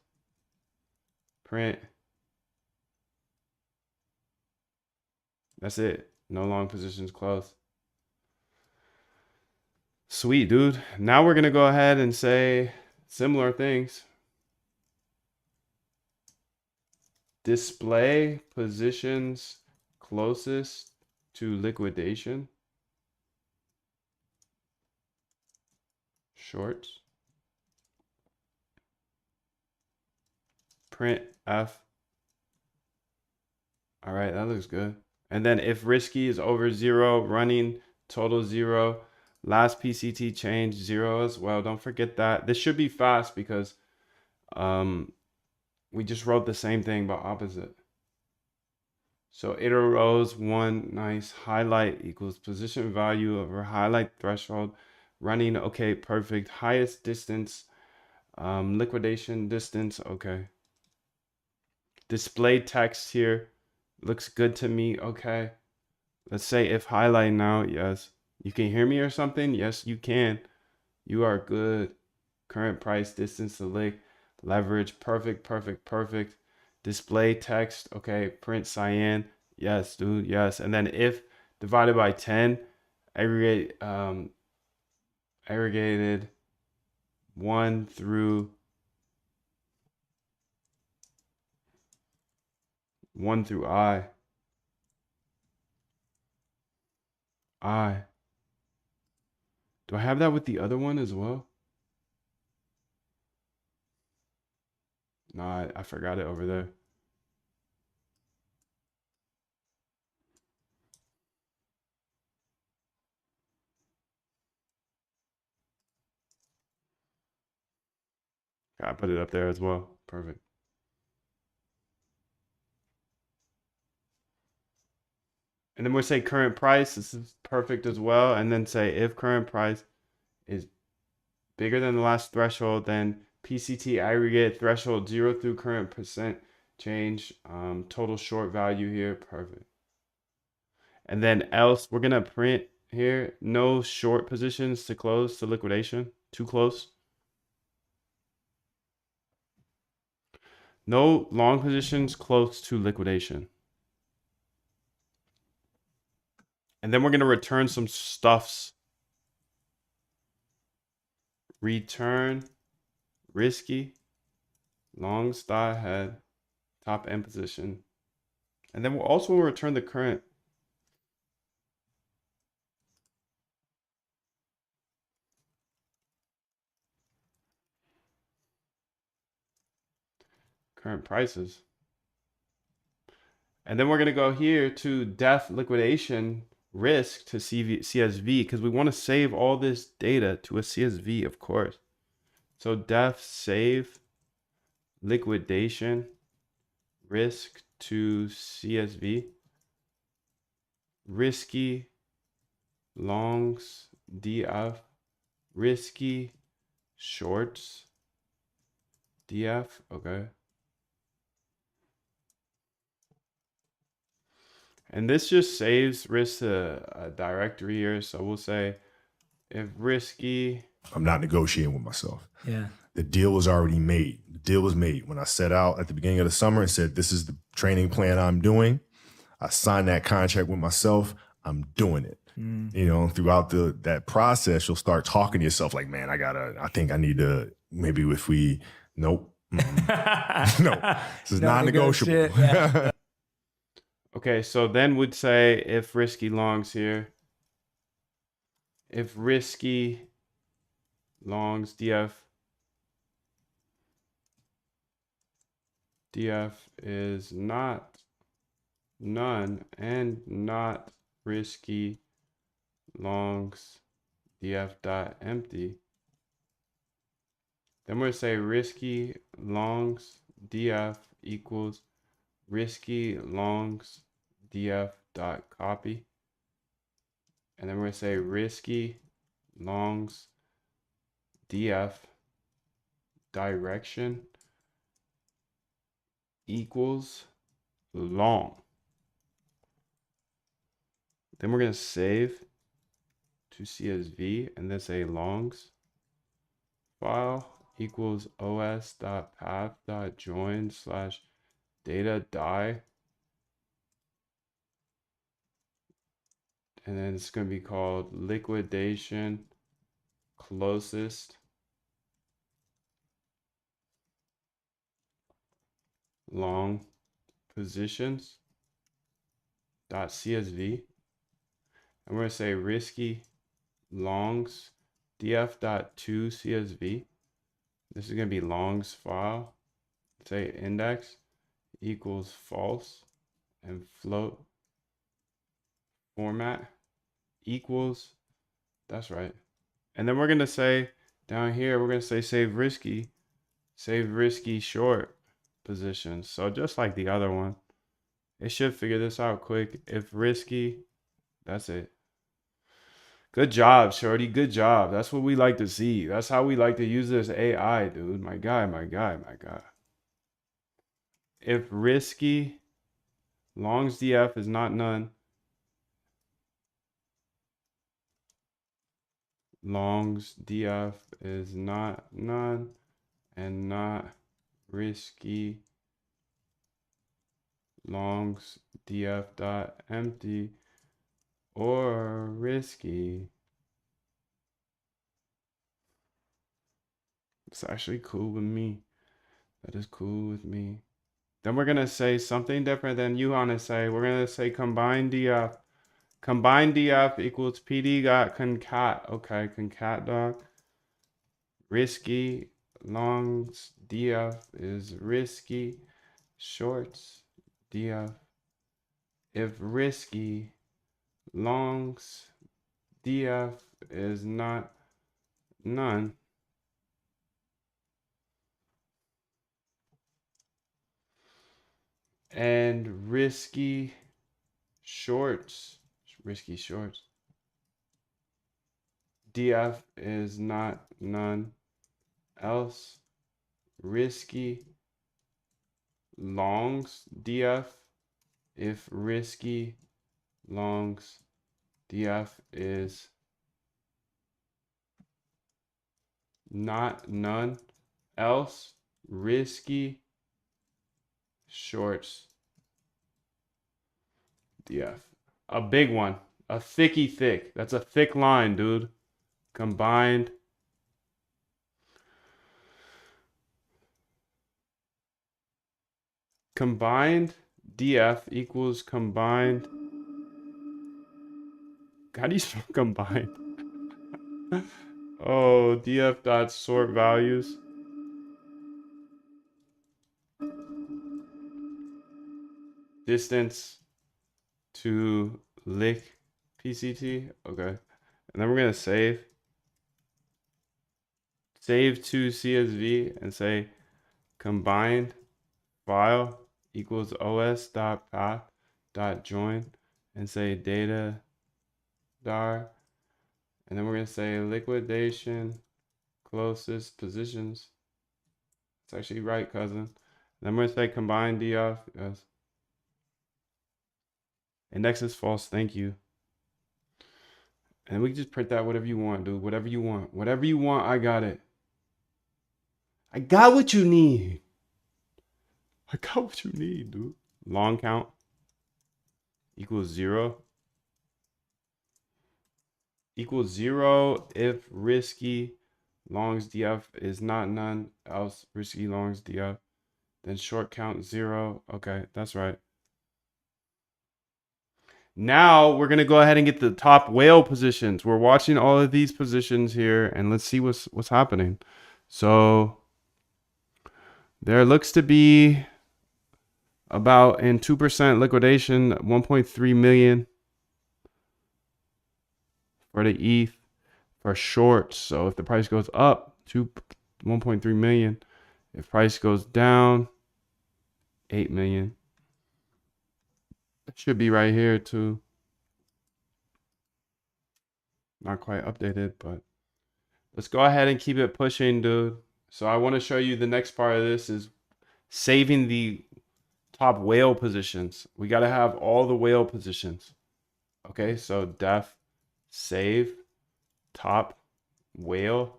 Print. That's it. No long positions close. Sweet, dude. Now we're gonna go ahead and say similar things. Display positions closest to liquidation. Shorts. Print F. All right, that looks good. And then if risky is over 0, running total 0, last PCT change 0 as well. Don't forget that. This should be fast because we just wrote the same thing but opposite. So iter rows 1, nice. Highlight equals position value over highlight threshold. Running, okay, perfect. Highest distance, liquidation distance, okay. Display text here. Looks good to me. Okay. Let's say if highlight now. Yes. You can hear me or something? Yes, you can. You are good. Current price, distance to lick, leverage. Perfect, perfect, perfect. Display text. Okay. Print cyan. Yes, dude. Yes. And then if divided by 10, aggregated 1 through 1 through I. Do I have that with the other one as well? No, I forgot it over there. I put it up there as well. Perfect. And then we'll say current price. This is perfect as well. And then say if current price is bigger than the last threshold, then PCT aggregate threshold 0 through current percent change. Total short value here. Perfect. And then else, we're going to print here. No short positions to close to liquidation. Too close. No long positions close to liquidation. And then we're going to return some stuffs. Return risky, long star head, top end position. And then we'll also return the current. Current prices. And then we're going to go here to def liquidation risk to CSV because we want to save all this data to a CSV, of course. So def save liquidation risk to CSV. Risky longs DF. Risky shorts DF. Okay. And this just saves risk to a directory here. So we'll say if risky. I'm not negotiating with myself. Yeah. The deal was already made. The deal was made. When I set out at the beginning of the summer and said, this is the training plan I'm doing, I signed that contract with myself. I'm doing it. You know, throughout that process, you'll start talking to yourself like, man, I think I need to, maybe if we, nope. No, this is non-negotiable. Yeah. Okay, so then we'd say if risky longs here, if risky longs DF is not none and not risky longs df dot empty, Then we're going to say risky longs df equals risky longs df dot copy. And then we're going to say risky longs df direction equals long. Then we're going to save to CSV and then say longs file equals os.path.join slash data die. And then it's going to be called liquidation closest long positions dot CSV. And we're going to say risky longs df dot to CSV. This is going to be longs file. Say index equals false and float format equals, that's right. And then we're going to say down here, we're going to say save risky short positions. So just like the other one, it should figure this out quick. If risky, that's it. Good job, shorty. Good job. That's what we like to see. That's how we like to use this AI, dude. My guy, my guy, my guy. If risky longs df is not none, longs df is not none, and not risky longs df dot empty or risky. It's actually cool with me. That is cool with me. Then we're gonna say something different than you want to say. We're gonna say combine df. Combine df equals pd dot concat. Okay, concat doc. Risky longs df is risky shorts df. If risky longs df is not none, and risky shorts df is not none, else risky longs df if risky longs df is not none, else risky shorts df. A big one, a thicky thick. That's a thick line, dude. Combined df equals combined. How do you spell combined? Oh, df dot sort values. Distance to lick PCT. Okay. And then we're going to save to CSV and say combined file equals os.path.join and say data dar. And then we're going to say liquidation closest positions. It's actually right, cousin. And then we're going to say combine df. Yes. Index is false. Thank you. And we can just print that whatever you want, dude. Whatever you want. Whatever you want, I got it. I got what you need. I got what you need, dude. Long count equals 0. Equals 0 if risky longs df is not none, else risky longs df. Then short count 0. Okay, that's right. Now we're gonna go ahead and get the top whale positions. We're watching all of these positions here, and let's see what's happening. So there looks to be about in 2% liquidation, 1.3 million for the ETH for shorts. So if the price goes up 1.3 million. If price goes down, 8 million. It should be right here too. Not quite updated, but let's go ahead and keep it pushing, dude. So I want to show you the next part of this is saving the top whale positions. We got to have all the whale positions. Okay, so def save top whale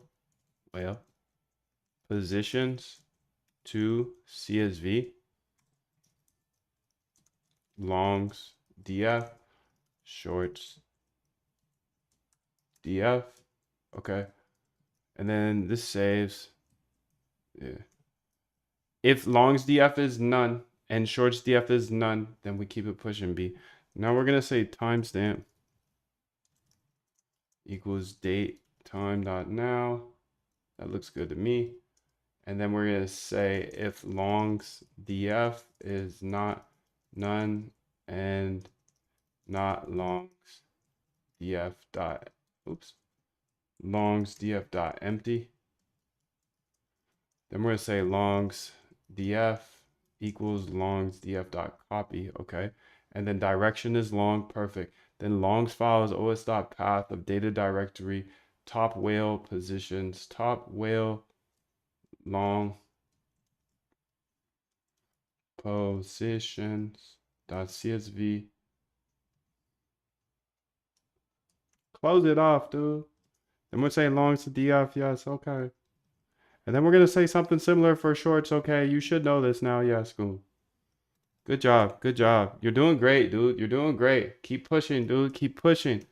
positions to CSV, longs df, shorts df. Okay, and then this saves. Yeah. If longs df is none and shorts df is none, then we keep it pushing B. Now we're gonna say timestamp equals date time dot now. That looks good to me. And then we're gonna say if longs df is not none and not longs df dot longs df dot empty. Then we're gonna say longs df equals longs df dot copy. Okay, and then direction is long. Perfect. Then longs file is os dot path of data directory top whale positions top whale long positions dot csv. Close it off, dude. Then we're saying longs to df. Yes, okay. And then we're gonna say something similar for shorts. Okay, you should know this now. Yes, cool. Good job. Good job. You're doing great, dude. You're doing great. Keep pushing, dude. Keep pushing.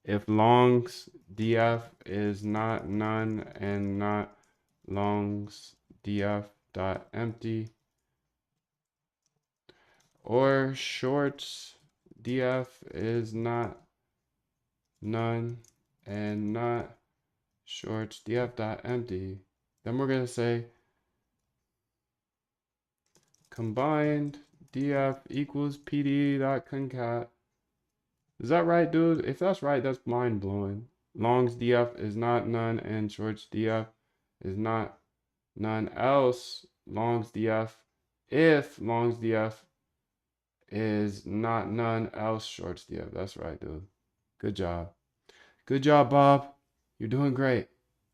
If longs df is not none and not longs df dot empty, or shorts df is not none and not shorts df dot empty, then we're gonna say combined df equals pd dot concat. Is that right, dude? If that's right, that's mind blowing. Longs df is not none and shorts df is not none else longs df if longs df is not none else shorts df. That's right, dude. Good job. Good job, Bob. You're doing great.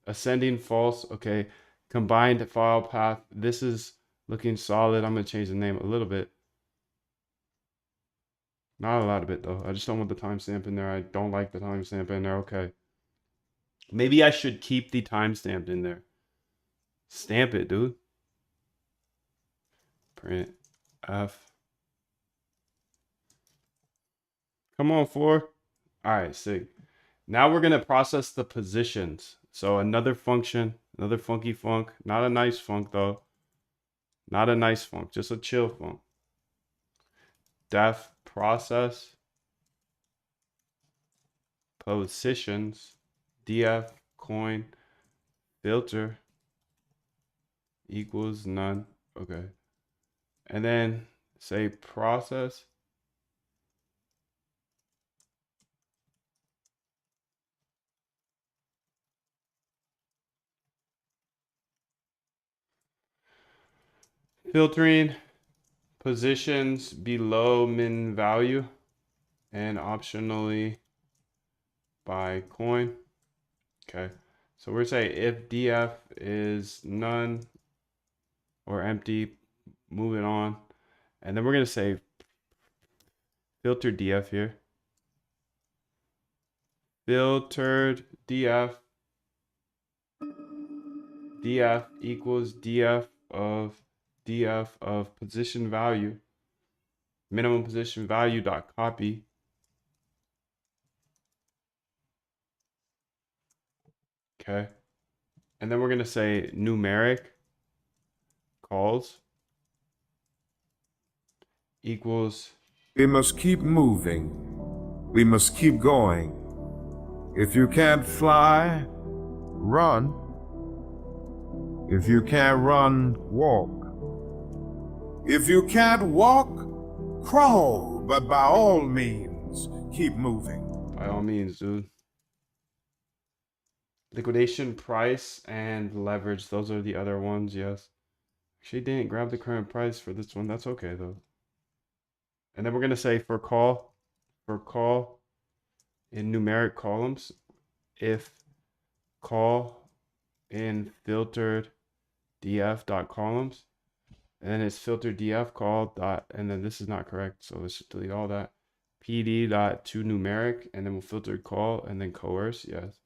Ascending false. Okay. Combined file path. This is looking solid. I'm going to change the name a little bit. Not a lot of it, though. I just don't want the timestamp in there. I don't like the timestamp in there. Okay. Maybe I should keep the timestamp in there. Stamp it, dude. Print F. Come on, 4. All right, sick. Now we're going to process the positions. So another function, another funky funk. Not a nice funk, though. Not a nice funk, just a chill funk. Def process positions df coin filter equals none. Okay. And then say process filtering positions below min value and optionally by coin. Okay, so we're saying if df is none or empty, moving on, and then we're going to say filter df here. Filtered df equals df of position value, minimum position value dot copy. Okay, and then we're going to say numeric calls equals. We must keep moving. We must keep going. If you can't fly, run. If you can't run, walk. If you can't walk, crawl. But by all means, keep moving. By all means, dude. Liquidation price and leverage. Those are the other ones, yes. Actually didn't grab the current price for this one. That's okay though. And then we're gonna say for call in numeric columns, if call in filtered df dot columns, and then it's filtered df call dot, and then this is not correct, so let's delete all that. PD dot to numeric, and then we'll filter call and then coerce, yes.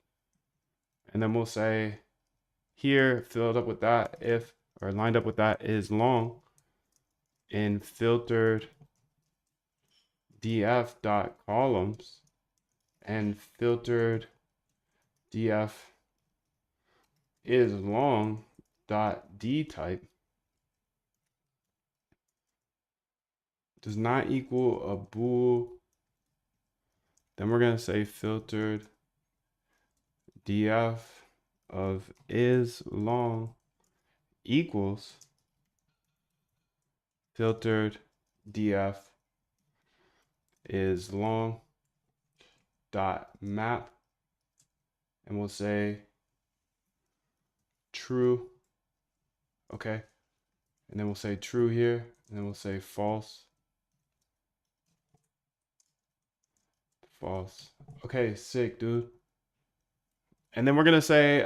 And then we'll say here filled up with that if, or lined up with that is long in filtered df dot columns, and filtered df is long dot d type does not equal a bool. Then we're gonna say filtered df of is long equals filtered df is long dot map, and we'll say true. Okay, and then we'll say true here, and then we'll say false. False. Okay, sick, dude. And then we're gonna say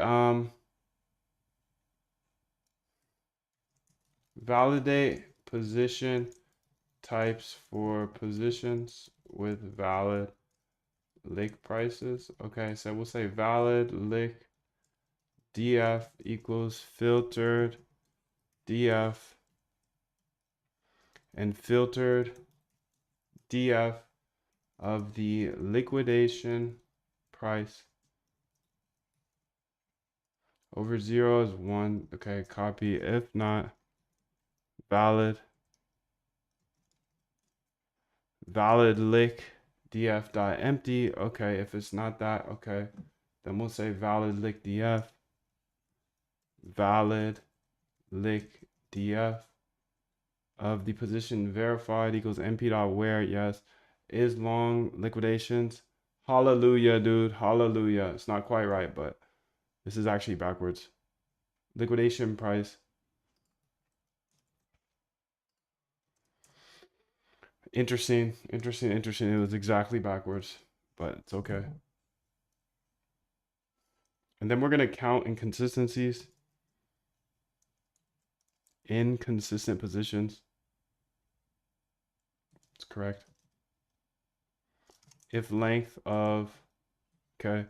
validate position types for positions with valid lick prices. Okay, so we'll say valid lick df equals filtered df and filtered df of the liquidation price over 0 is 1. Okay, copy. If not, valid lick df dot empty. Okay, if it's not that, okay, then we'll say valid lick df valid lick df of the position verified equals np dot where, yes, is long liquidations. Hallelujah, dude. Hallelujah. It's not quite right, but this is actually backwards. Liquidation price. Interesting. It was exactly backwards, but it's okay. And then we're going to count inconsistencies. Inconsistent positions. It's correct. If length of, okay,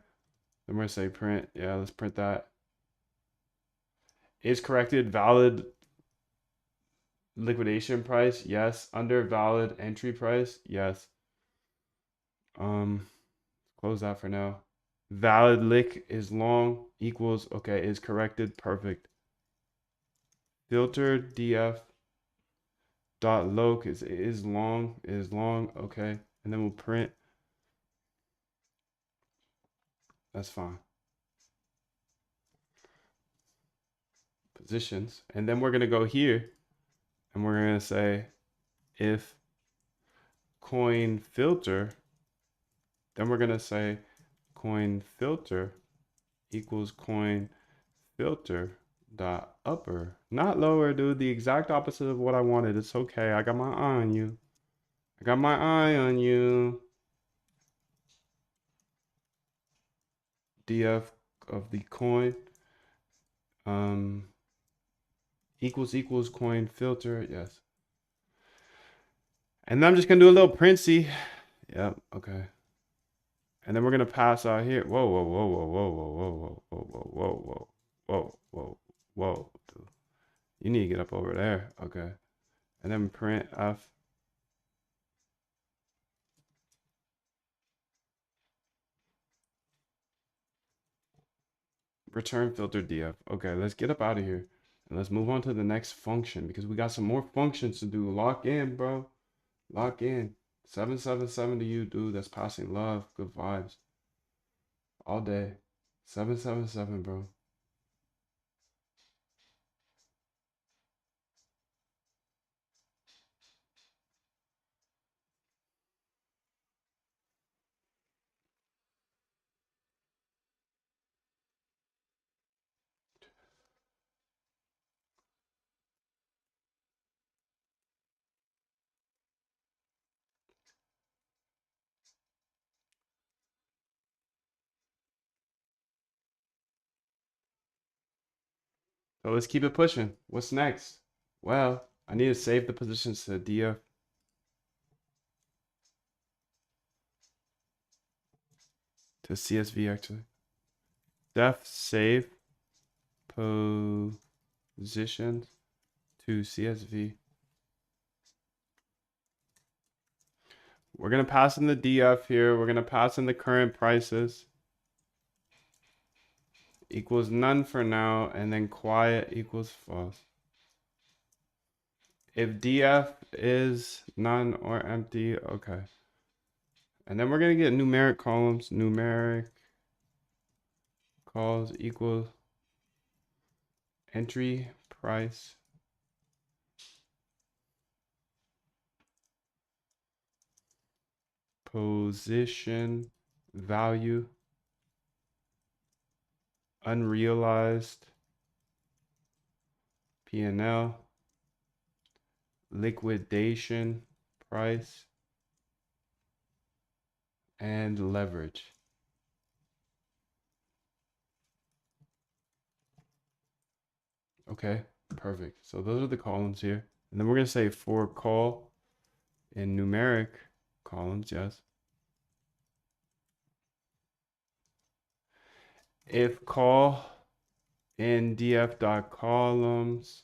then we're going to say print. Yeah, let's print that. Is corrected valid liquidation price? Yes. Under valid entry price? Yes. Close that for now. Valid lick is long equals, okay, is corrected. Perfect. Filtered df dot loc is long, okay, and then we'll print. That's fine. Positions, and then we're gonna go here and we're gonna say if coin filter, then we're gonna say coin filter equals coin filter dot upper, not lower, dude. The exact opposite of what I wanted. It's okay. I got my eye on you. I got my eye on you. DF of the coin equals coin filter, yes. And then I'm just gonna do a little princey. Yep, okay. And then we're gonna pass out here. Whoa. Dude. You need to get up over there. Okay. And then print F. Return filter df. Okay, let's get up out of here. And let's move on to the next function because we got some more functions to do. Lock in, bro. Lock in. 777 to you, dude. That's passing love. Good vibes. All day. 777, bro. So let's keep it pushing. What's next? Well, I need to save the positions to DF. To CSV actually. Def save positions to CSV. We're going to pass in the DF here. We're going to pass in the current prices. Equals none for now. And then quiet equals false. If DF is none or empty, okay. And then we're going to get numeric columns. Numeric calls equals entry price position value unrealized P&L liquidation price and leverage. Okay, perfect. So those are the columns here. And then we're going to say for call in numeric columns, yes. If call in df.columns,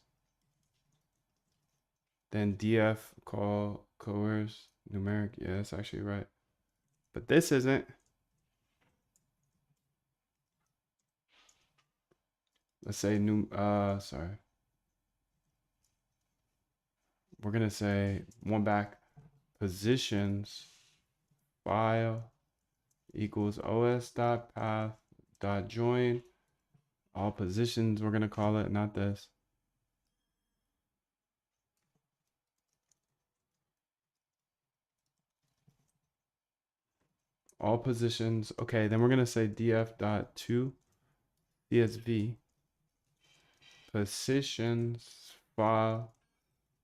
then df call coerce numeric. Yeah, that's actually right. But this isn't. Let's say sorry. We're gonna say one back positions file equals os.path.join all positions, we're gonna call it, not this. All positions. Okay, then we're gonna say df.to CSV positions file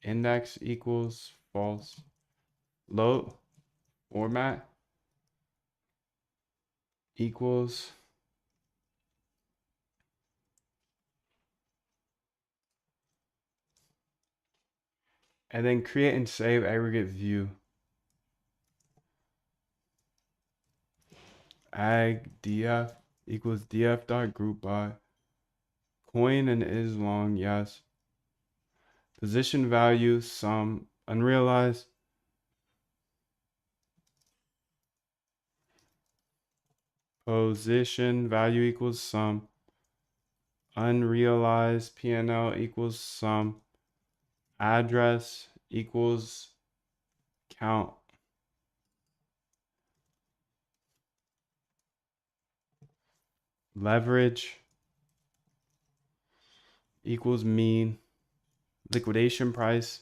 index equals false load format equals and then create and save aggregate view ag df equals df.group by coin and is long, yes. Position value sum unrealized position value equals sum unrealized P&L equals sum address equals count leverage equals mean liquidation price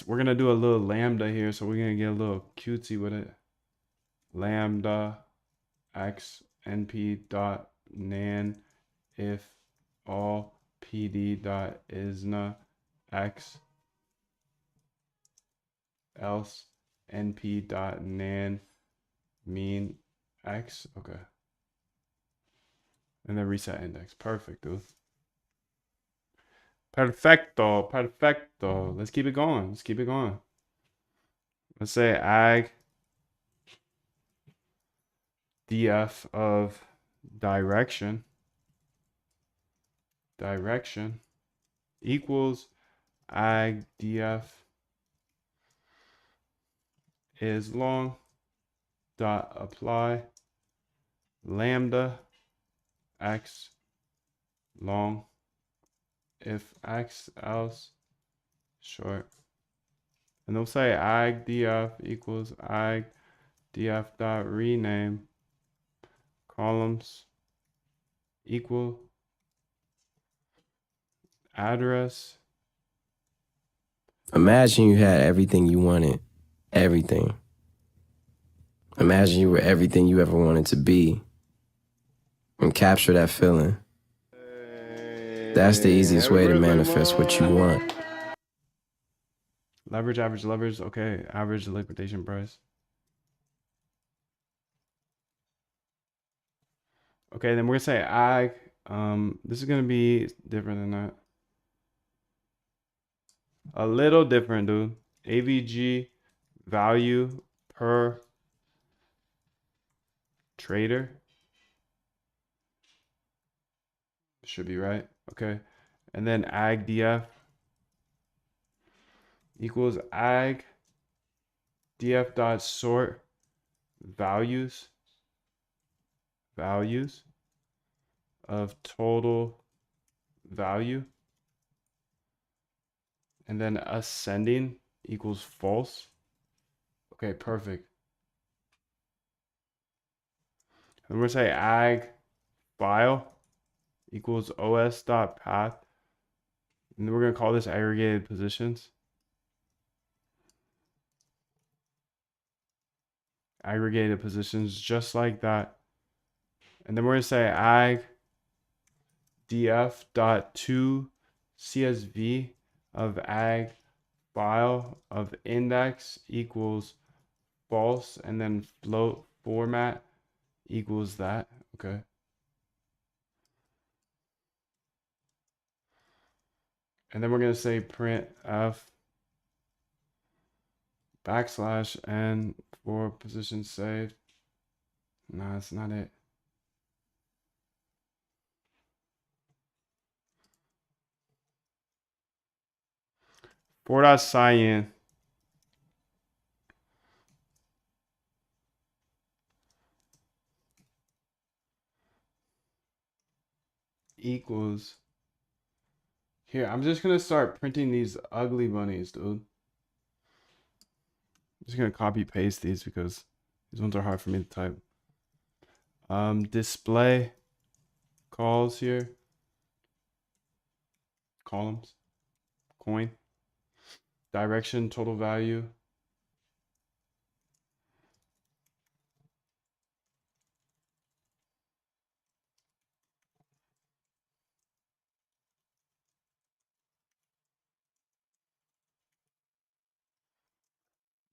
we're gonna do a little lambda here, so we're gonna get a little cutesy with it. Lambda x np dot nan if all pd dot isna x else np dot nan mean x. Okay, and then reset index. Perfect, dude. Perfecto, perfecto. Let's keep it going. Let's keep it going. Let's say ag df of direction equals ag df is long dot apply lambda x long if x else short, and they'll say ag df equals ag df dot rename columns equal address. Imagine you had everything you wanted, everything. Imagine you were everything you ever wanted to be, and capture that feeling. That's the easiest way to manifest what you want. Leverage, average, leverage. Okay, average liquidation price. Okay, then we're gonna say ag. This is gonna be different than that. A little different, dude. AVG value per trader. Should be right. Okay. And then ag df equals ag df dot sort values of total value, and then ascending equals false. Okay, perfect. And we're gonna say ag file equals os dot path, and then we're gonna call this aggregated positions. Aggregated positions, just like that. And then we're gonna say ag df dot to csv of ag file of index equals false, and then float format equals that. Okay. And then we're gonna say print f backslash n for position saved. Nah, that's not it. For.cyan equals, here, I'm just gonna start printing these ugly bunnies, dude. I'm just gonna copy paste these because these ones are hard for me to type. Display calls here, columns, coin, direction, total value,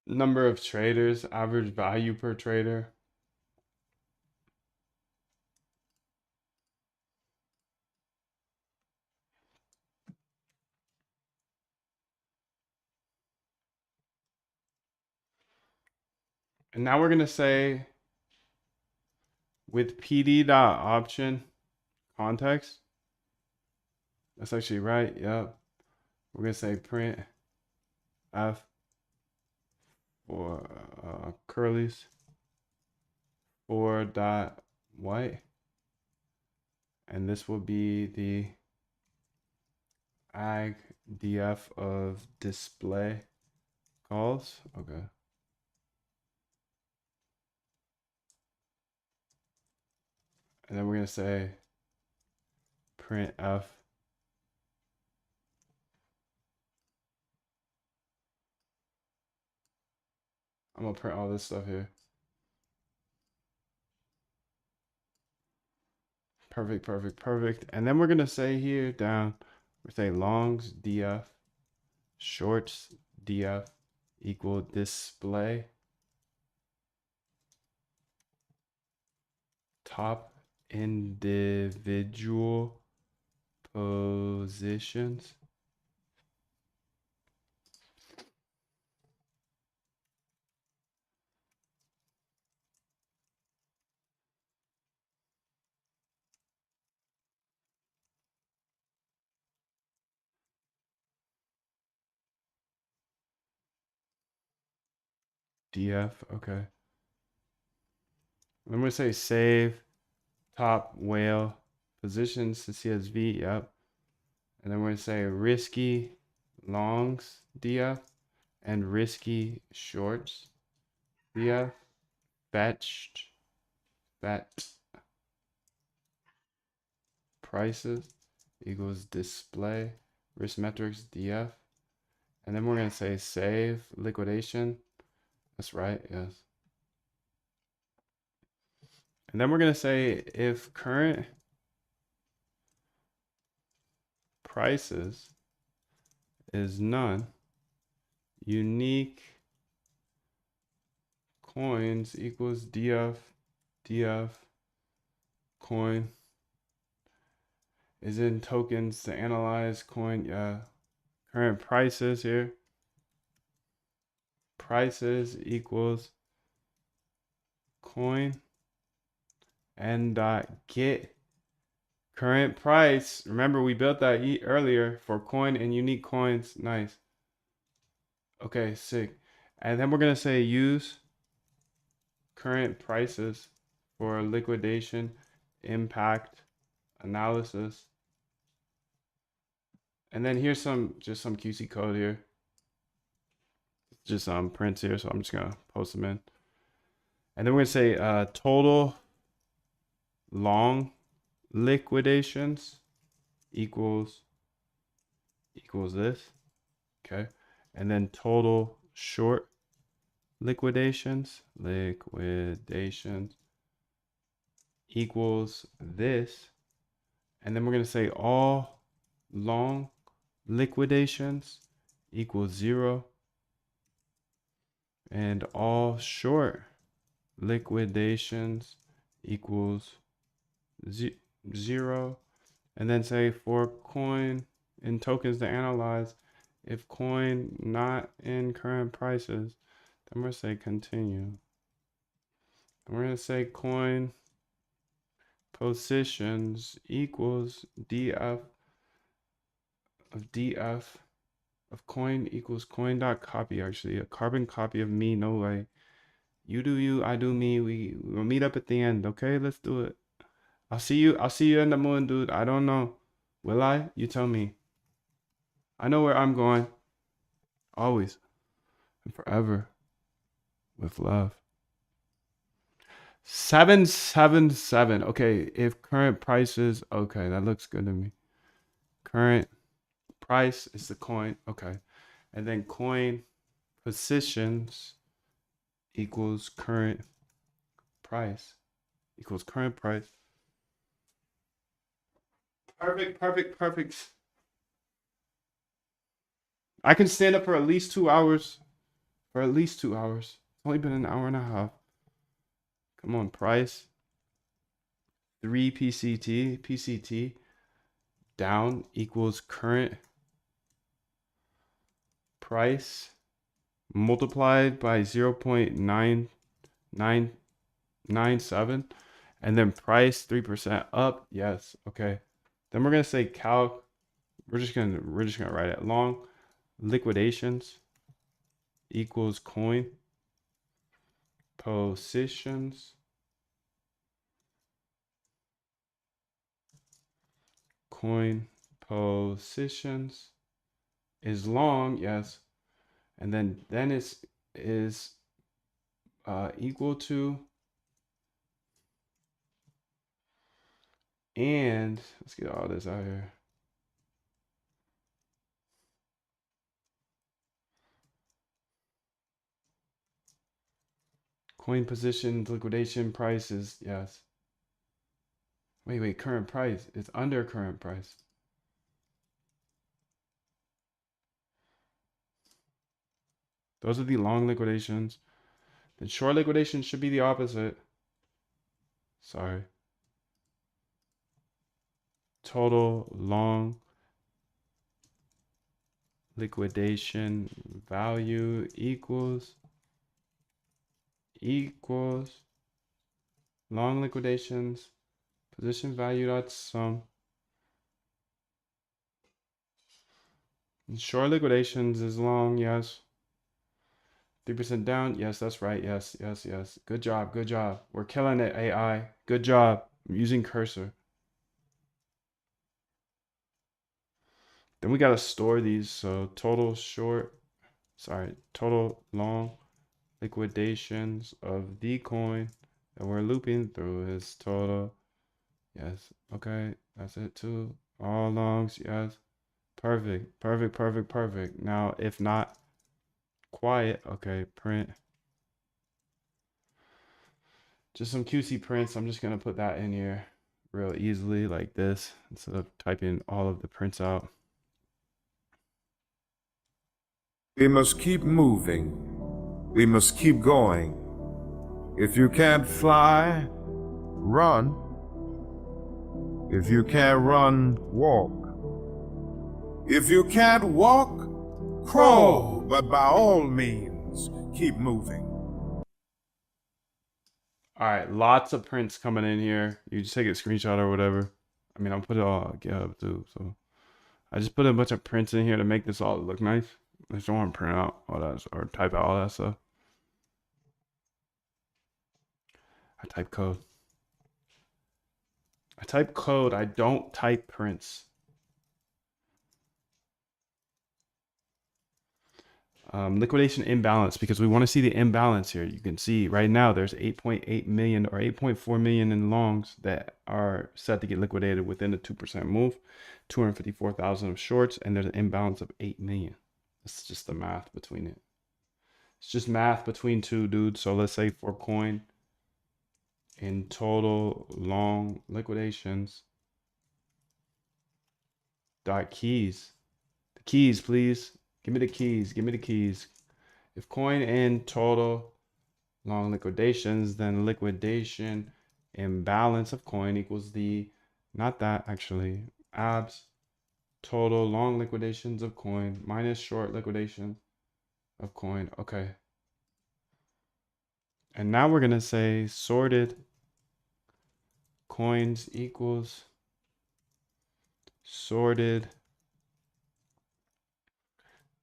number of traders, average value per trader. And now we're gonna say with pd.option context. That's actually right. Yep. We're gonna say print f for curlies for dot white, and this will be the ag df of display calls. Okay. And then we're gonna say print f I'm gonna print all this stuff here. Perfect, perfect, perfect. And then we're gonna say here down, we're saying longs df, shorts df equal display top individual positions. df, okay. I'm gonna say save top whale positions to CSV, yep. And then we're gonna say risky longs df and risky shorts df fetched prices equals display risk metrics df. And then we're gonna say save liquidation. That's right, yes. And then we're gonna say if current prices is none, unique coins equals df coin is in tokens to analyze coin. Yeah. Current prices here. Prices equals coin and get current price. Remember, we built that earlier for coin and unique coins. Nice. Okay, sick. And then we're going to say use current prices for liquidation impact analysis. And then here's just some QC code here. Just prints here, so I'm just going to post them in. And then we're going to say total long liquidations equals this. Okay. And then total short liquidations equals this. And then we're going to say all long liquidations equals 0. And all short liquidations equals 0. And then say for coin in tokens to analyze, if coin not in current prices, then we're going to say continue. And we're going to say coin positions equals df of coin equals coin.copy. Actually, a carbon copy of me. No way. You do you, I do me. We'll meet up at the end. Okay, let's do it. I'll see you in the moon, dude. I don't know. Will I? You tell me. I know where I'm going. Always and forever. With love. 777. Okay, if current prices, okay, that looks good to me. Current price is the coin. Okay. And then coin positions equals current price. Equals current price. Perfect. I can stand up for at least 2 hours. It's only been an hour and a half. Come on, price. 3 PCT down equals current price multiplied by 0.9997 and then price 3% up. Yes. Okay. Then we're going to say calc. We're just going to write it long liquidations equals coin positions is long, yes, and then is equal to, and let's get all this out here. Coin positions, liquidation prices, yes. Wait, current price. It's under current price. Those are the long liquidations. Then short liquidations should be the opposite. Sorry. Total long liquidation value equals long liquidations position value dot sum. And short liquidations is long, yes. 3% down, yes, that's right, yes. Good job. We're killing it, AI. Good job. I'm using cursor. Then we gotta store these. So total long liquidations of the coin that we're looping through is total. Yes. Okay. That's it too. All longs. Yes. Perfect. Now, if not, quiet. Okay. Print. Just some QC prints. I'm just going to put that in here real easily like this instead of typing all of the prints out. We must keep moving. We must keep going. If you can't fly, run. If you can't run, walk. If you can't walk, crawl. But by all means, keep moving. All right, lots of prints coming in here. You just take a screenshot or whatever. I mean, I'll put it all on GitHub too. So I just put a bunch of prints in here to make this all look nice. I just don't want to print out all that or type out all that stuff. I type code. I type code. I don't type prints. Liquidation imbalance, because we want to see the imbalance here. You can see right now there's 8.8 million or 8.4 million in longs that are set to get liquidated within the 2% move, 254,000 of shorts, and there's an imbalance of 8 million. It's just the math between it. It's just math between two dudes. So let's say for coin, in total long liquidations dot keys. The keys, please. Give me the keys. Give me the keys. If coin in total long liquidations, then liquidation imbalance of coin equals the, not that actually, abs total long liquidations of coin minus short liquidation of coin. Okay. And now we're going to say sorted coins equals sorted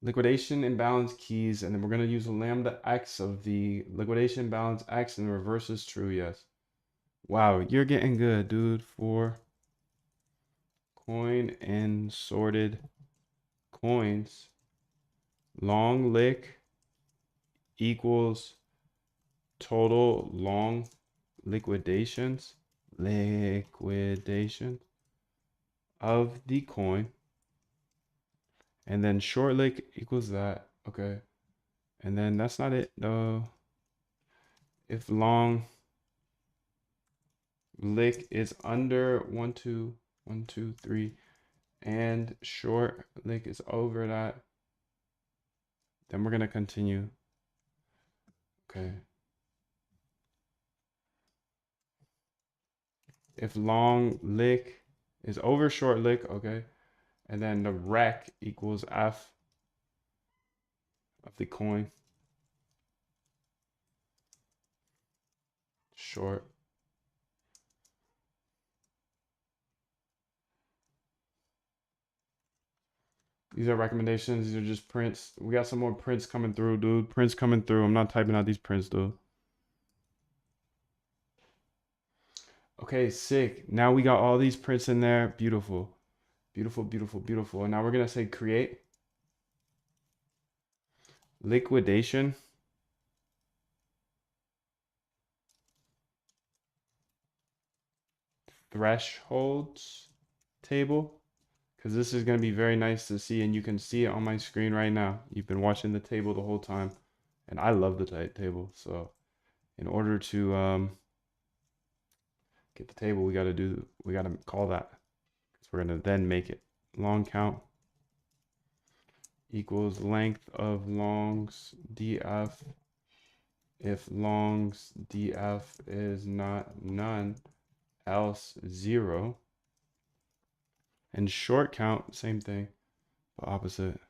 liquidation imbalance keys, and then we're going to use lambda x of the liquidation balance x, and the reverse is true. Yes. Wow, you're getting good, dude. For coin and sorted coins, long lick equals total long liquidations of the coin, and then short lick equals that. Okay, and then that's not it though. If long lick is under 1 2 1 2 3 and short lick is over that, then we're gonna continue. Okay. If long lick is over short lick, okay, and then the rec equals F of the coin, short. These are recommendations. These are just prints. We got some more prints coming through, dude. Prints coming through. I'm not typing out these prints, dude. Okay, sick. Now we got all these prints in there. Beautiful. Beautiful, beautiful, beautiful. And now we're going to say create liquidation thresholds table, because this is going to be very nice to see, and you can see it on my screen right now. You've been watching the table the whole time, and I love the table. So in order to get the table, we got to call that, because we're going to then make it long count equals length of longs df if longs df is not none, else 0. And short count, same thing, but opposite.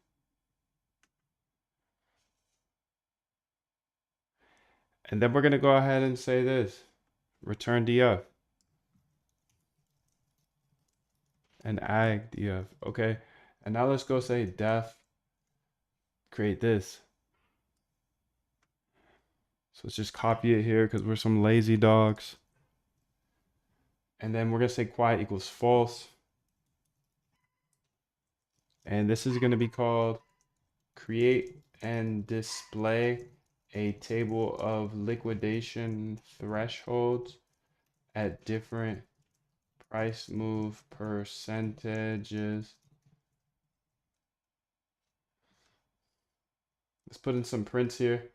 And then we're going to go ahead and say this, return df and ag df. Okay, and now let's go say def create this. So let's just copy it here because we're some lazy dogs. And then we're going to say quiet equals false. And this is going to be called create and display a table of liquidation thresholds at different price move percentages. Let's put in some prints here.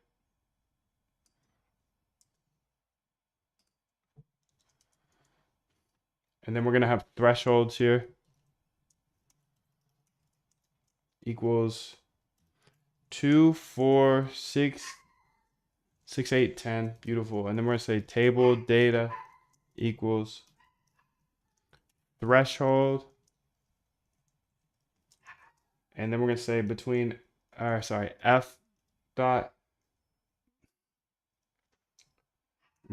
And then we're going to have thresholds here equals 2, 4, 6, 6, 8, 10. Beautiful. And then we're going to say table data equals threshold. And then we're going to say F dot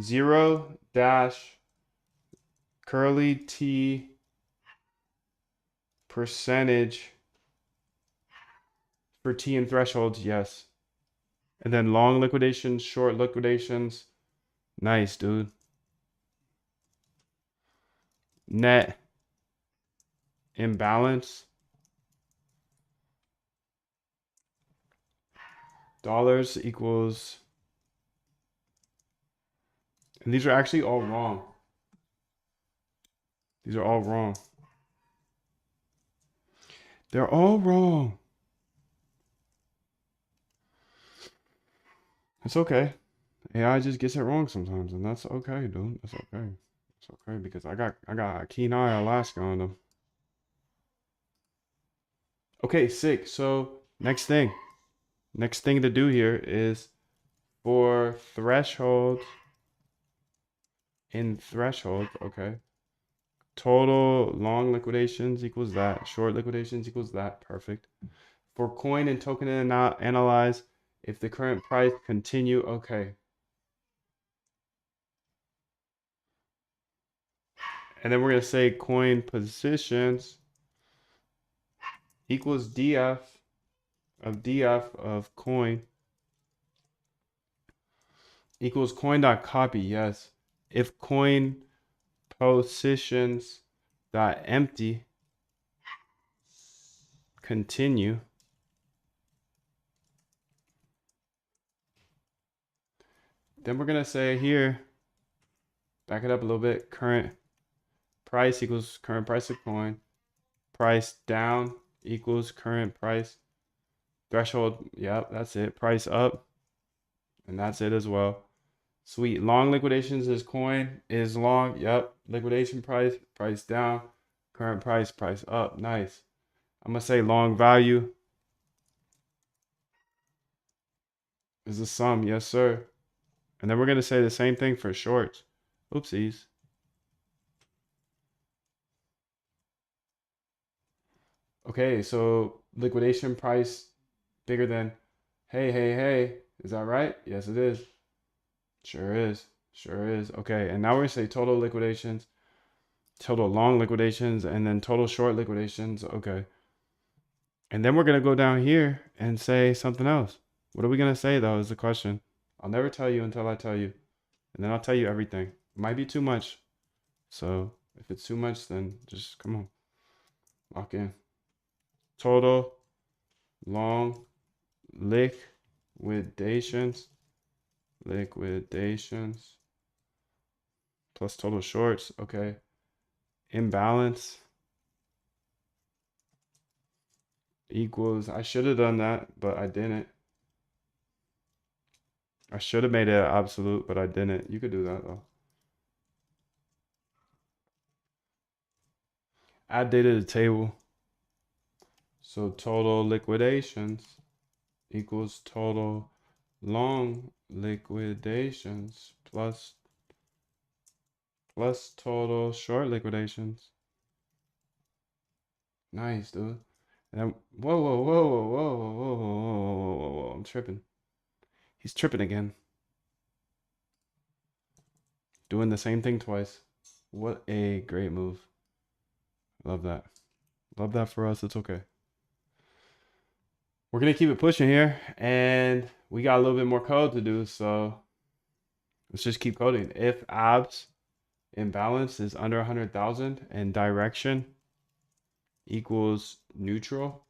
0 dash curly T percentage for T and thresholds, yes. And then long liquidations, short liquidations. Nice, dude. Net imbalance. Dollars equals. And these are actually all wrong. These are all wrong. They're all wrong. It's okay. AI just gets it wrong sometimes, and that's okay, dude. That's okay. It's okay because I got a keen eye Alaska on them. Okay, sick. So next thing to do here is for threshold in threshold. Okay. Total long liquidations equals that. Short liquidations equals that. Perfect. For coin and token analyze, if the current price continue, okay. And then we're going to say coin positions equals DF of coin equals coin.copy. Yes. If coin positions dot empty continue, then we're going to say here, back it up a little bit, current price equals current price of coin. Price down equals current price. Threshold, yep, that's it. Price up, and that's it as well. Sweet. Long liquidations is coin is long. Yep. Liquidation price, price down. Current price, price up. Nice. I'm going to say long value is the sum. Yes, sir. And then we're going to say the same thing for shorts. Oopsies. Okay, so liquidation price bigger than hey. Is that right? Yes, it is. Sure is. Sure is. Okay, and now we're going to say total liquidations, total long liquidations, and then total short liquidations. Okay. And then we're going to go down here and say something else. What are we going to say, though, is the question. I'll never tell you until I tell you. And then I'll tell you everything. It might be too much. So if it's too much, then just come on. Lock in. Total long liquidations plus total shorts. Okay. Imbalance equals, I should have done that, but I didn't. I should have made it absolute, but I didn't. You could do that though. Add data to the table. So total liquidations equals total long liquidations plus total short liquidations. Nice, dude. And then, whoa, I'm tripping. He's tripping again. Doing the same thing twice. What a great move. Love that. Love that for us. It's okay. We're going to keep it pushing here. And we got a little bit more code to do. So let's just keep coding. If abs imbalance is under 100,000 and direction equals neutral.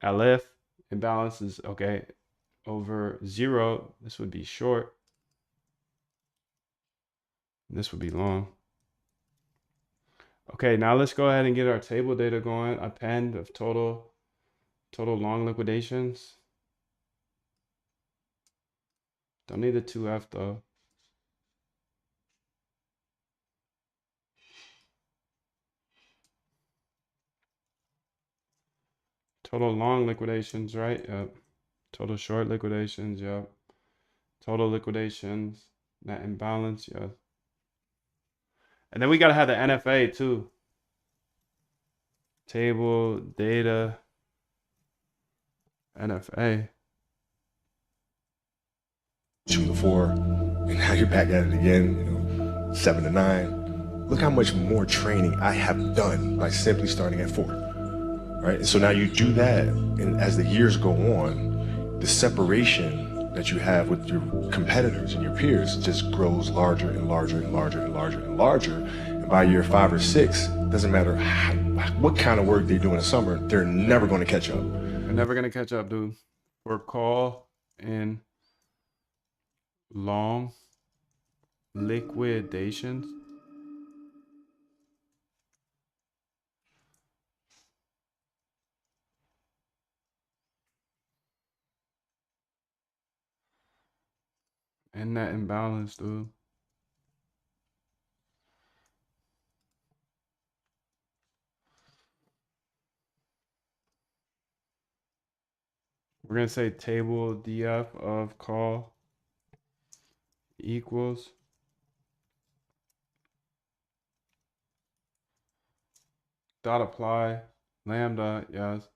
LF imbalance is okay over 0. This would be short. This would be long. Okay, now let's go ahead and get our table data going. Append of total long liquidations. Don't need the 2F though. Total long liquidations, right? Yep. Total short liquidations, yep. Total liquidations, net imbalance, yep. And then we gotta have the NFA too. Table, data, NFA. 2 to 4, and now you're back at it again, you know, 7 to 9. Look how much more training I have done by simply starting at 4, right? And so now you do that, and as the years go on, the separation that you have with your competitors and your peers just grows larger and larger and larger and larger and larger. And by year 5 or 6, doesn't matter what kind of work they do in the summer, they're never going to catch up. They're never gonna catch up, dude. For call and long liquidations. And that imbalance, dude. We're gonna say table DF of call equals dot apply lambda, yes.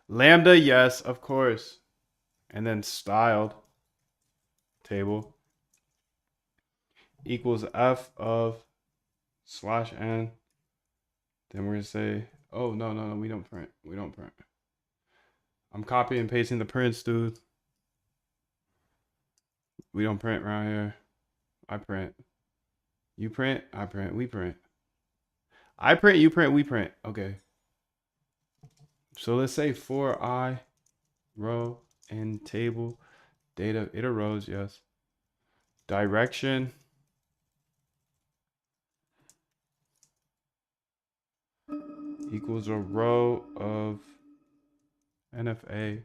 Lambda, yes, of course. And then styled table equals f of slash n. Then we're gonna say, oh no, we don't print. We don't print. I'm copying and pasting the prints, dude. We don't print around here. I print. You print, I print, we print. I print, you print, we print. Okay. So let's say for I row and table data, it rows, yes. Direction equals a row of NFA.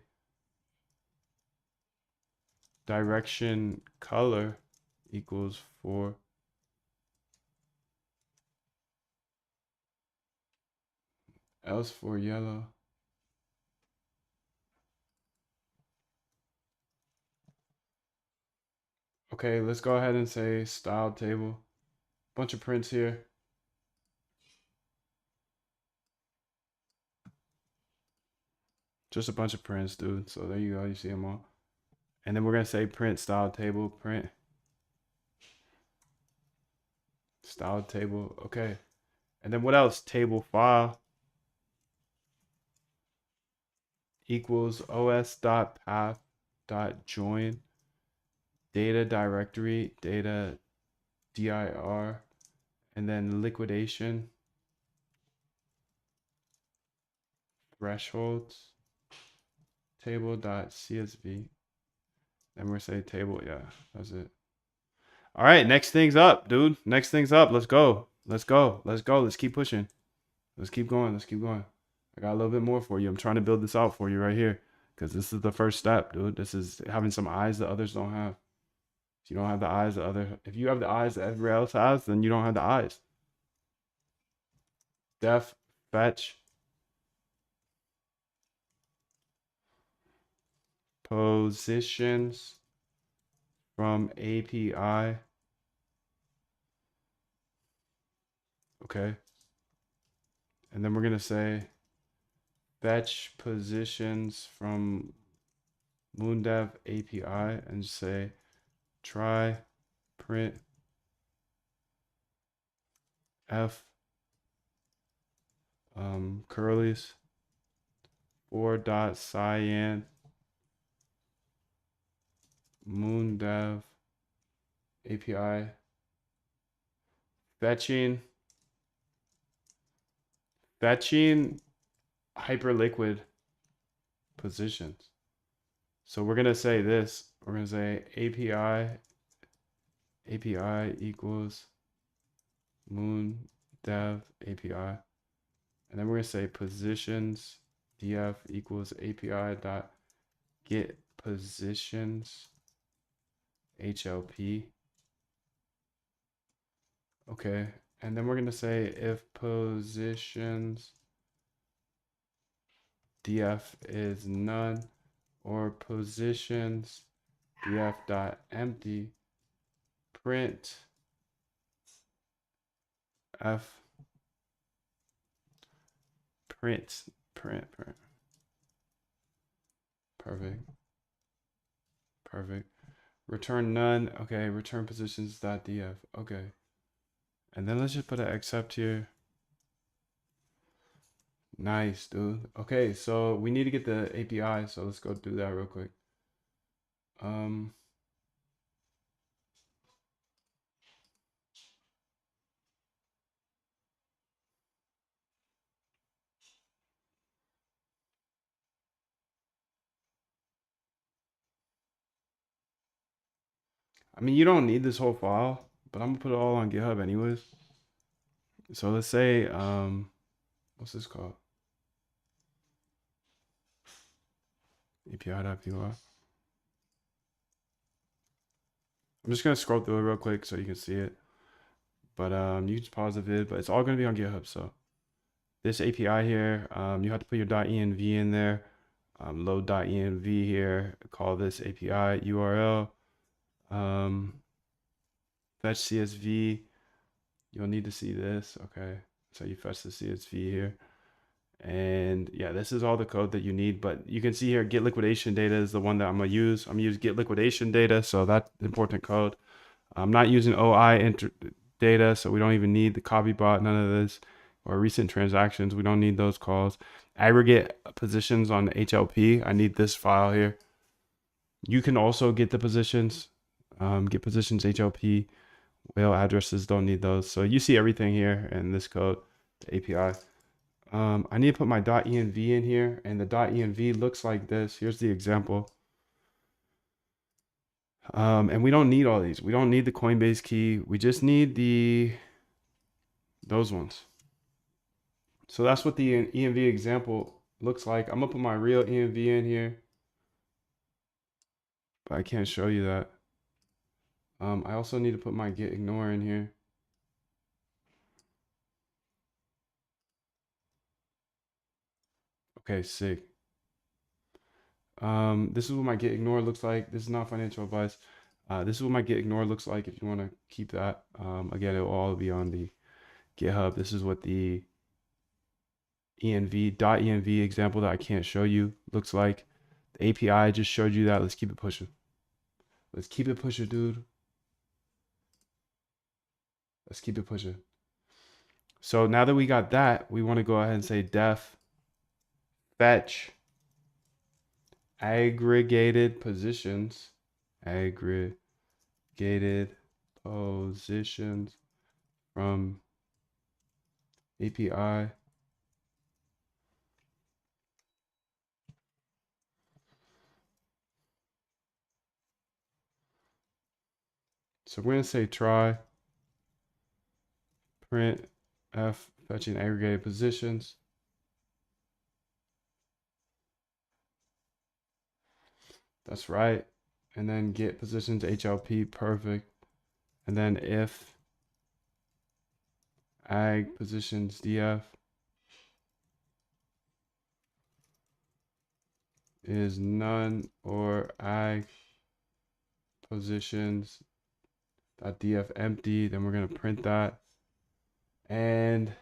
Direction color equals 4. Else for yellow. Okay, let's go ahead and say style table. Bunch of prints here. Just a bunch of prints, dude. So there you go. You see them all. And then we're going to say print style table, print style table. Okay. And then what else? Table file equals os.path.join data directory, data dir, and then liquidation thresholds table.csv. Then we're say table, yeah, that's it. All right, next thing's up, dude. Next thing's up. Let's go. Let's go. Let's go. Let's keep pushing. Let's keep going. Let's keep going. I got a little bit more for you. I'm trying to build this out for you right here because this is the first step, dude. This is having some eyes that others don't have. If you don't have the eyes that if you have the eyes that everybody else has, then you don't have the eyes. Def fetch positions from API. Okay. And then we're going to say fetch positions from MoonDev API and say try print f curlies 4.cyan MoonDev API fetching hyperliquid positions. So we're gonna say this. We're gonna say API equals MoonDev API, and then we're gonna say positions df equals API dot get positions HLP. Okay, and then we're gonna say if positions df is none or positions df dot empty print F print. Perfect. Perfect. Return none. Okay, return positions.df. Okay. And then let's just put an accept here. Nice, dude. Okay, so we need to get the API, so let's go do that real quick. I mean, you don't need this whole file, but I'm gonna put it all on GitHub anyways. So let's say, what's this called? API.py. I'm just gonna scroll through it real quick so you can see it. But you can just pause the vid, but it's all gonna be on GitHub. So this API here, you have to put your .env in there. Load .env here. Call this API URL. Fetch CSV. You'll need to see this. Okay, so you fetch the CSV here. And yeah, this is all the code that you need, but you can see here get liquidation data is the one that I'm gonna use. I'm gonna use get liquidation data, so that's important code. I'm not using OI data, so we don't even need the copy bot, none of this, or recent transactions. We don't need those calls. Aggregate positions on the HLP. I need this file here. You can also get the positions, get positions HLP. Whale addresses, don't need those. So you see everything here in this code, the API. I need to put my .env in here, and the .env looks like this. Here's the example. And we don't need all these. We don't need the Coinbase key. We just need those ones. So that's what the env example looks like. I'm gonna put my real env in here, but I can't show you that. I also need to put my get ignore in here. Okay, sick. This is what my get ignore looks like. This is not financial advice. This is what my get ignore looks like if you want to keep that. Again, it will all be on the GitHub. This is what the .env example that I can't show you looks like. The API I just showed you that. Let's keep it pushing. Let's keep it pushing, dude. Let's keep it pushing. So now that we got that, we want to go ahead and say def fetch aggregated positions from API so we're going to say try print f fetching aggregated positions. That's right. And then get positions HLP, perfect. And then if ag positions df is none or ag positions .df empty, then we're going to print that and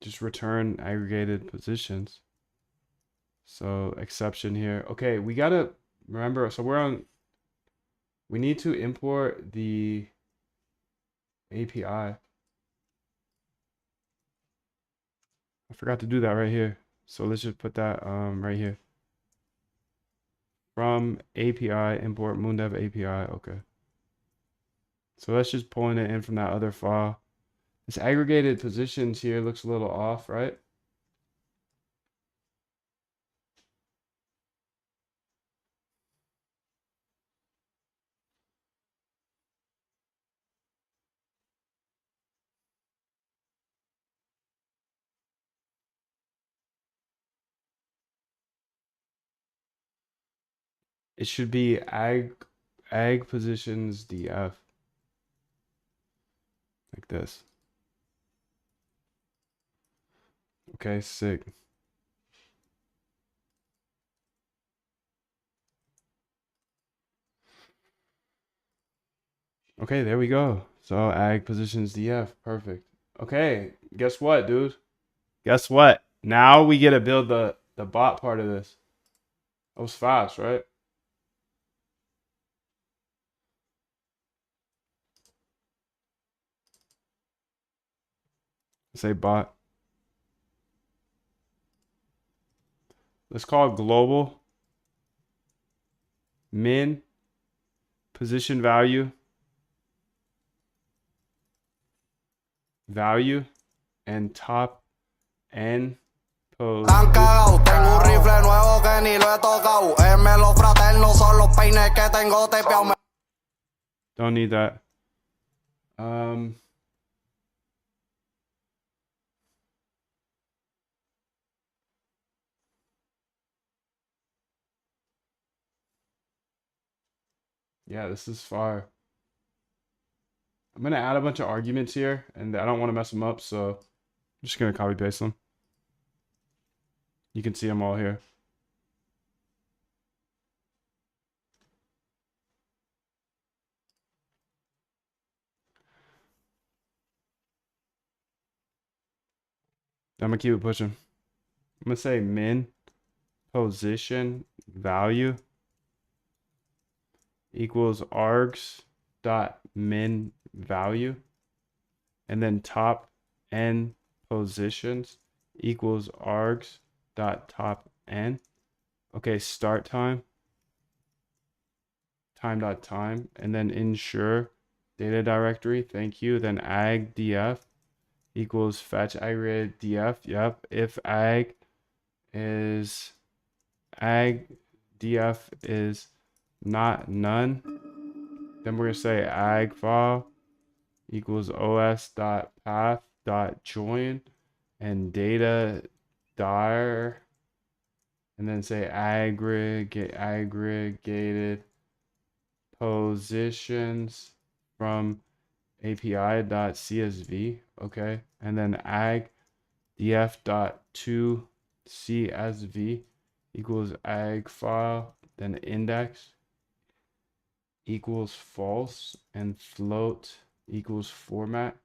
just return aggregated positions. So exception here. Okay, we gotta remember, so we need to import the API. I forgot to do that right here. So let's just put that right here. From API, import Moondev API. Okay. So that's just pulling it in from that other file. This aggregated positions here looks a little off, right? It should be ag positions df. Like this. Okay, sick. Okay, there we go. So ag positions DF. Perfect. Okay, guess what, dude? Guess what? Now we get to build the bot part of this. That was fast, right? Say bot. Let's call it global min position value and top n pose. Tan cagao, tengo un rifle nuevo que ni lo he tocado. Los fraternos son los peines que tengo tepeado. Don't need that. Yeah, this is fire. I'm gonna add a bunch of arguments here, and I don't want to mess them up, so I'm just gonna copy paste them. You can see them all here. I'm gonna keep it pushing. I'm gonna say min position value equals args dot min value, and then top n positions equals args dot top n. Okay, start time dot time, and then ensure data directory. Thank you. Then ag df equals fetch aggregate df. Yep. If ag df is not none, then we're gonna say ag file equals os.path.join and data dir, and then say aggregated positions from api.csv. Okay, and then ag df.toCSV equals ag file, then index equals false, and float equals format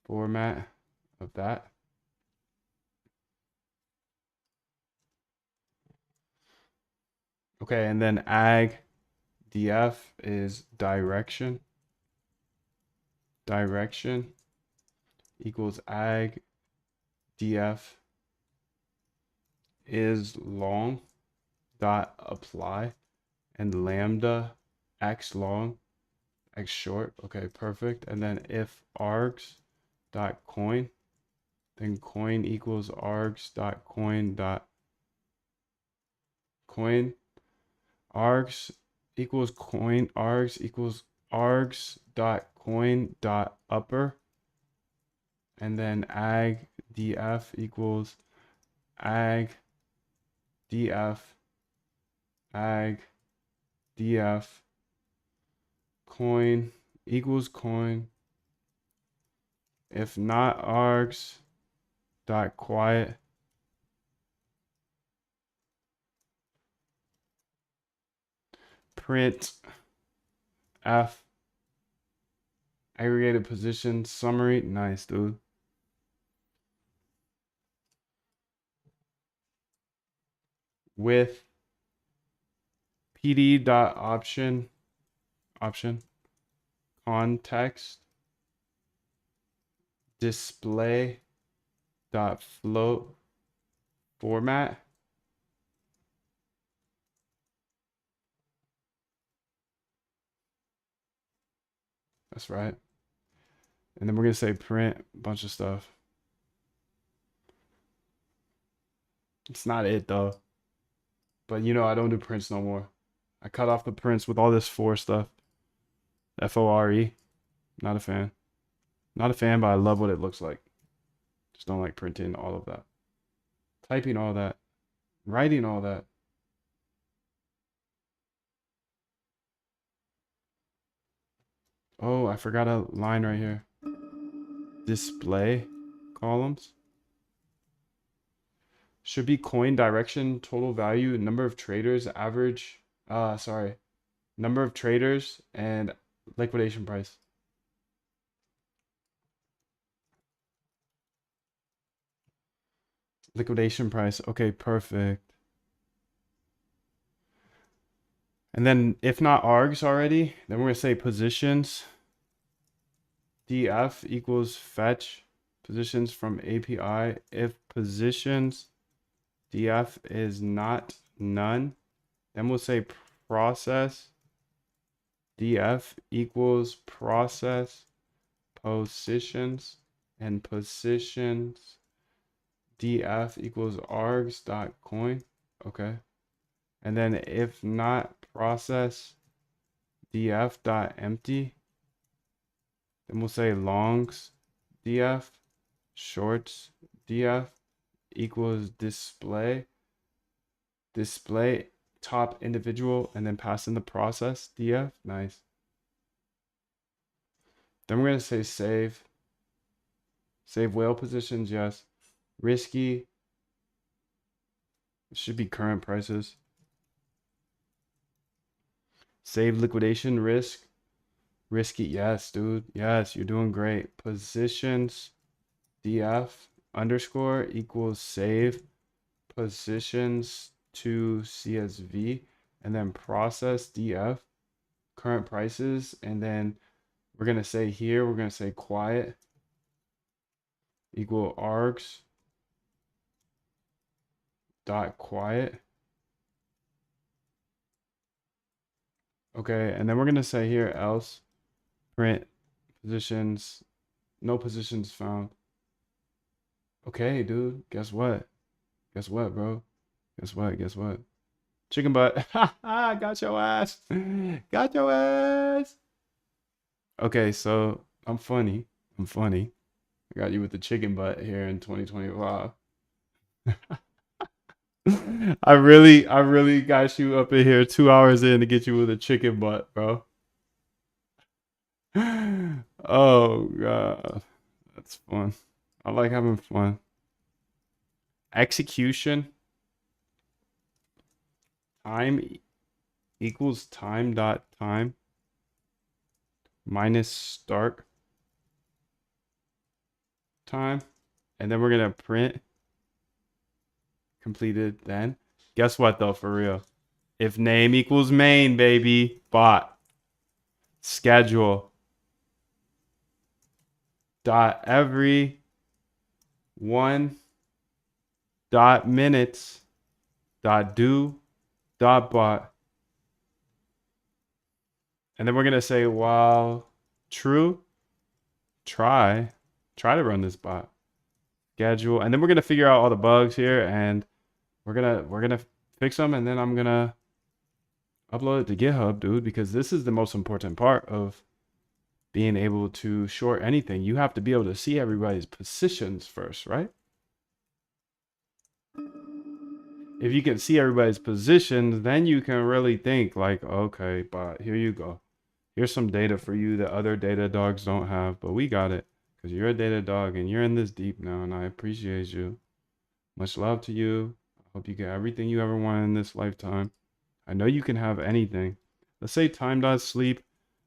of that. Okay, and then ag df is direction equals ag df is long dot apply, and lambda x long x short. Okay, perfect. And then if args dot coin, then coin equals args dot coin dot coin. Args equals coin. Args equals args dot coin dot upper, and then ag df equals ag df coin equals coin. If not args dot quiet, print f aggregated position summary. Nice, dude. With pd dot option context display dot float format. That's right. And then we're gonna say print a bunch of stuff. It's not it though. But you know, I don't do prints no more. I cut off the prints with all this for stuff. FORE. Not a fan. Not a fan, but I love what it looks like. Just don't like printing all of that. Typing all that. Writing all that. Oh, I forgot a line right here. Display columns. Should be coin direction, total value, number of traders, average, number of traders, and Liquidation price. Liquidation price. Okay, perfect. And then if not args already, then we're going to say positions. DF equals fetch positions from API. If positions DF is not none, then we'll say process DF equals process positions, and positions DF equals args dot coin. Okay. And then if not process DF dot empty, then we'll say longs DF shorts DF equals display top individual, and then pass in the process DF. Nice. Then we're going to say save whale positions. Yes. Risky, it should be current prices. Save liquidation risk. Risky. Yes, dude. Yes, you're doing great. Positions DF underscore equals save positions to CSV, and then process DF current prices. And then we're going to say here, we're going to say quiet equal args dot quiet. Okay, and then we're going to say here else print positions, no positions found. Okay, dude, guess what? Guess what, bro? Guess what? Guess what? Chicken butt. Ha, got your ass. Got your ass. Okay, so I'm funny. I'm funny. I got you with the chicken butt here in 2025. I really got you up in here 2 hours in to get you with a chicken butt, bro. Oh god, that's fun. I like having fun. Execution time equals time dot time minus start time, and then we're gonna print completed. Then guess what though, for real, if name equals main, baby, bot schedule dot every one dot minutes dot do dot bot, and then we're gonna say while true, try to run this bot schedule, and then we're gonna figure out all the bugs here, and we're gonna fix them, and then I'm gonna upload it to GitHub, dude, because this is the most important part of being able to short anything. You have to be able to see everybody's positions first, right? If you can see everybody's positions, then you can really think like, okay, but here you go. Here's some data for you that other data dogs don't have, but we got it because you're a data dog and you're in this deep now, and I appreciate you. Much love to you. I hope you get everything you ever want in this lifetime. I know you can have anything. Let's say time.sleep.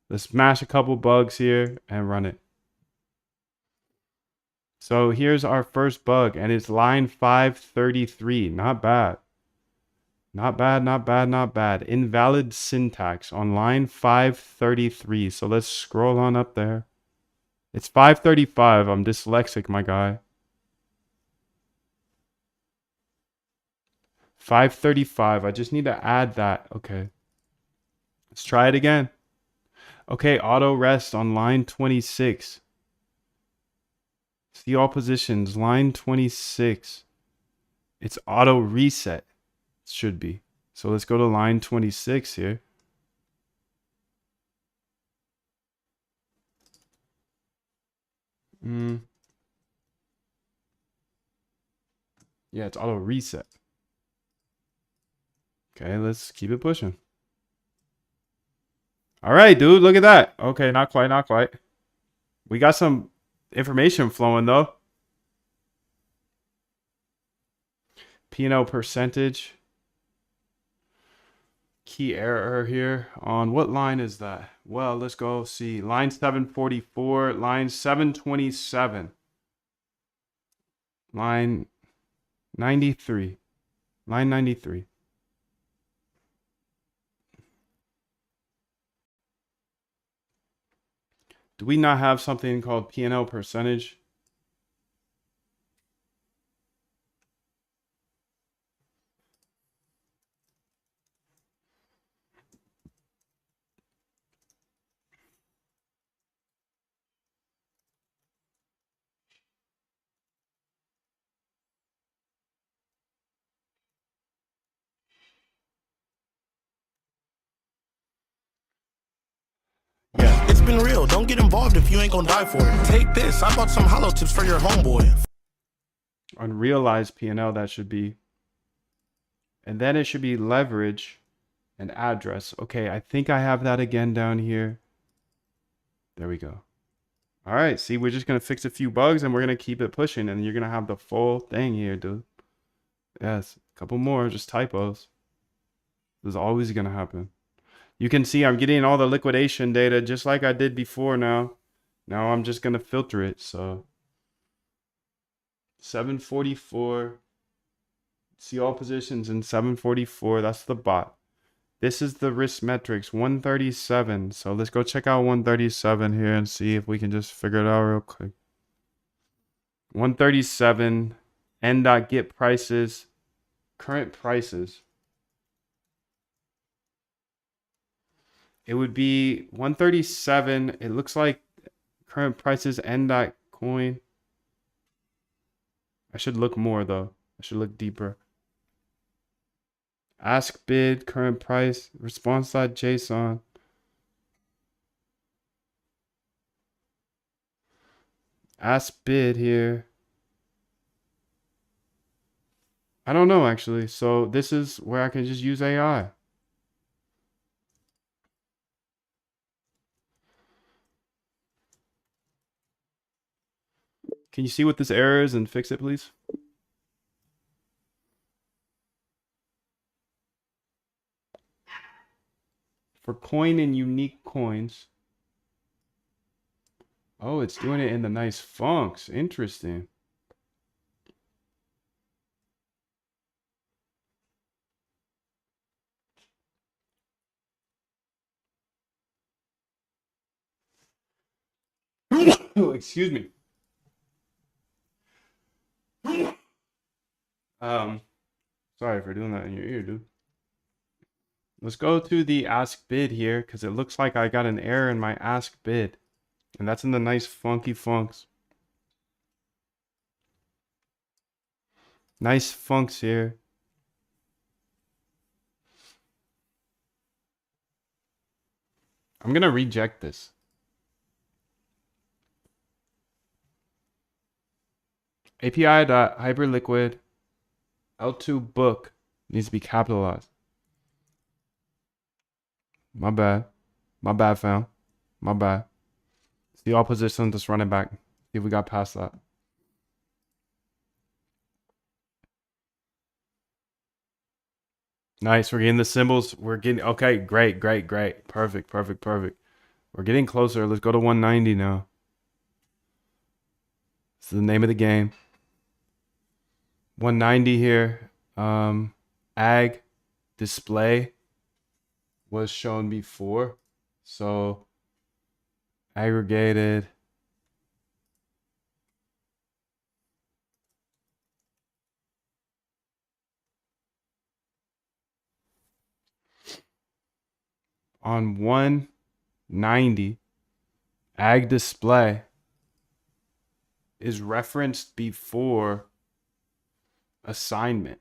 Let's smash a couple bugs here and run it. So here's our first bug, and it's line 533. Not bad. Not bad, not bad, not bad. Invalid syntax on line 533. So let's scroll on up there. It's 535. I'm dyslexic, my guy. 535. I just need to add that. Okay. Let's try it again. Okay, auto rest on line 26. See all positions, line 26. It's auto reset. It should be. So let's go to line 26 here. Yeah, it's auto reset. Okay, let's keep it pushing. All right, dude, look at that. Okay, not quite, not quite. We got some information flowing though. P&L percentage. key error here on what line is that? Well, let's go see. Line 744, line 727, line 93, line 93. Do we not have something called P&L percentage? Yeah. It's been real. Don't get involved if you ain't gonna die for it. Take this. I bought some hollow tips for your homeboy. Unrealized P&L, that should be. And then it should be leverage and address. Okay, I think I have that again down here. There we go. All right, see, we're just going to fix a few bugs and we're going to keep it pushing. And you're going to have the full thing here, dude. Yes, a couple more, just typos. This is always going to happen. You can see I'm getting all the liquidation data just like I did before now. Now I'm just going to filter it. So 744. See all positions in 744. That's the bot. This is the risk metrics 137. So let's go check out 137 here and see if we can just figure it out real quick. 137 n.get prices, current prices. It would be 137. It looks like current prices n.coin. I should look more though. I should look deeper. Ask bid, current price, response.json. Ask bid here. I don't know actually. So this is where I can just use AI. Can you see what this error is and fix it, please? For coin and unique coins. Oh, it's doing it in the nice funks. Interesting. Oh, excuse me. Sorry for doing that in your ear, dude. Let's go to the ask bid here because it looks like I got an error in my ask bid. And that's in the nice funky funks. Nice funks here. I'm going to reject this. API.hyperliquid L2 book needs to be capitalized. My bad. My bad, fam. My bad. See all positions, just run it back. See if we got past that. Nice. We're getting the symbols. We're getting, okay, great, great, great. Perfect, perfect, perfect. We're getting closer. Let's go to 190 now. This is the name of the game. 190 here. Ag display was shown before. So aggregated. On 190, ag display is referenced before assignment.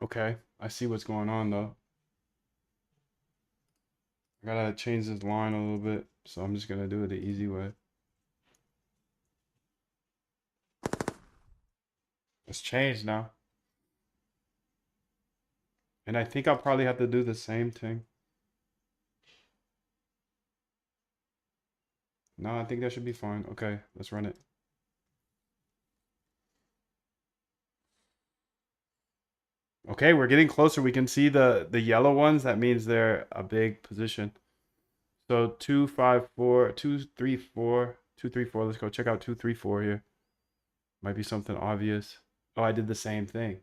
Okay, I see what's going on though. I gotta change this line a little bit, so I'm just gonna do it the easy way. It's changed now. And I think I'll probably have to do the same thing. No, I think that should be fine. Okay, let's run it. Okay, we're getting closer. We can see the yellow ones. That means they're a big position. So 2, 5, 4, 2, 3, 4, 2, 3, 4. Let's go check out 2, 3, 4 here. Might be something obvious. Oh, I did the same thing.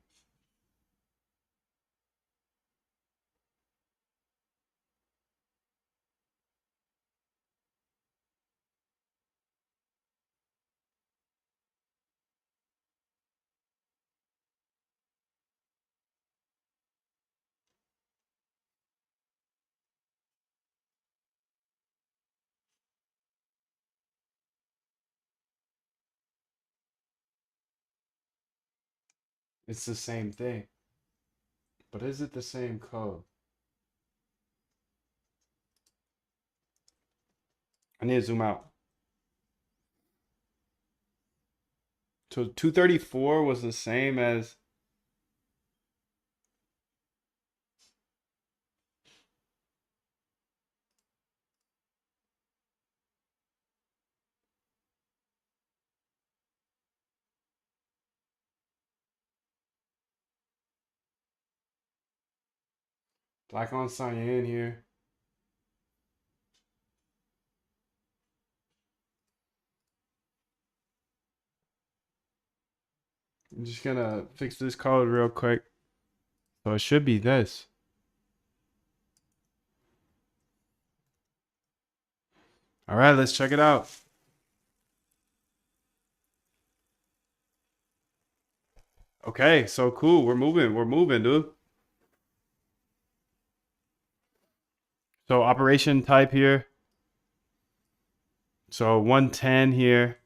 It's the same thing. But is it the same code? I need to zoom out. So 234 was the same as Black on Cyan here. I'm just gonna fix this code real quick. So it should be this. All right, let's check it out. Okay, so cool. We're moving, dude. So operation type here. So 110 here.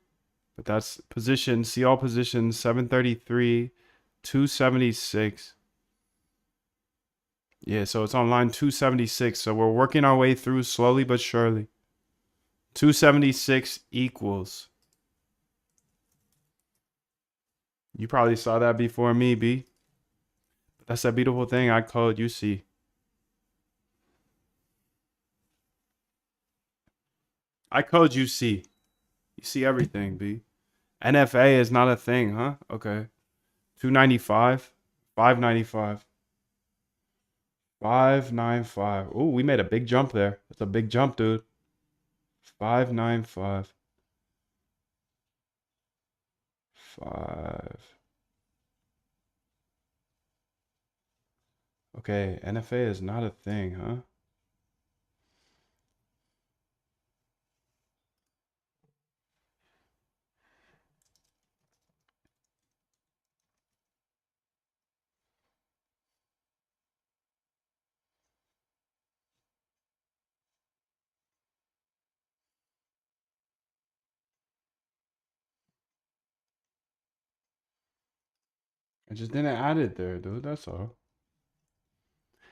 But that's position. See all positions. 733, 276. Yeah, so it's on line 276. So we're working our way through slowly but surely. 276 equals. You probably saw that before me, B. But that's that beautiful thing I code you see. I code you see. You see everything, B. NFA is not a thing, huh? Okay. 295, 595. 595. Oh, we made a big jump there. That's a big jump, dude. 595. 5. Okay, NFA is not a thing, huh? I just didn't add it there, dude. That's all.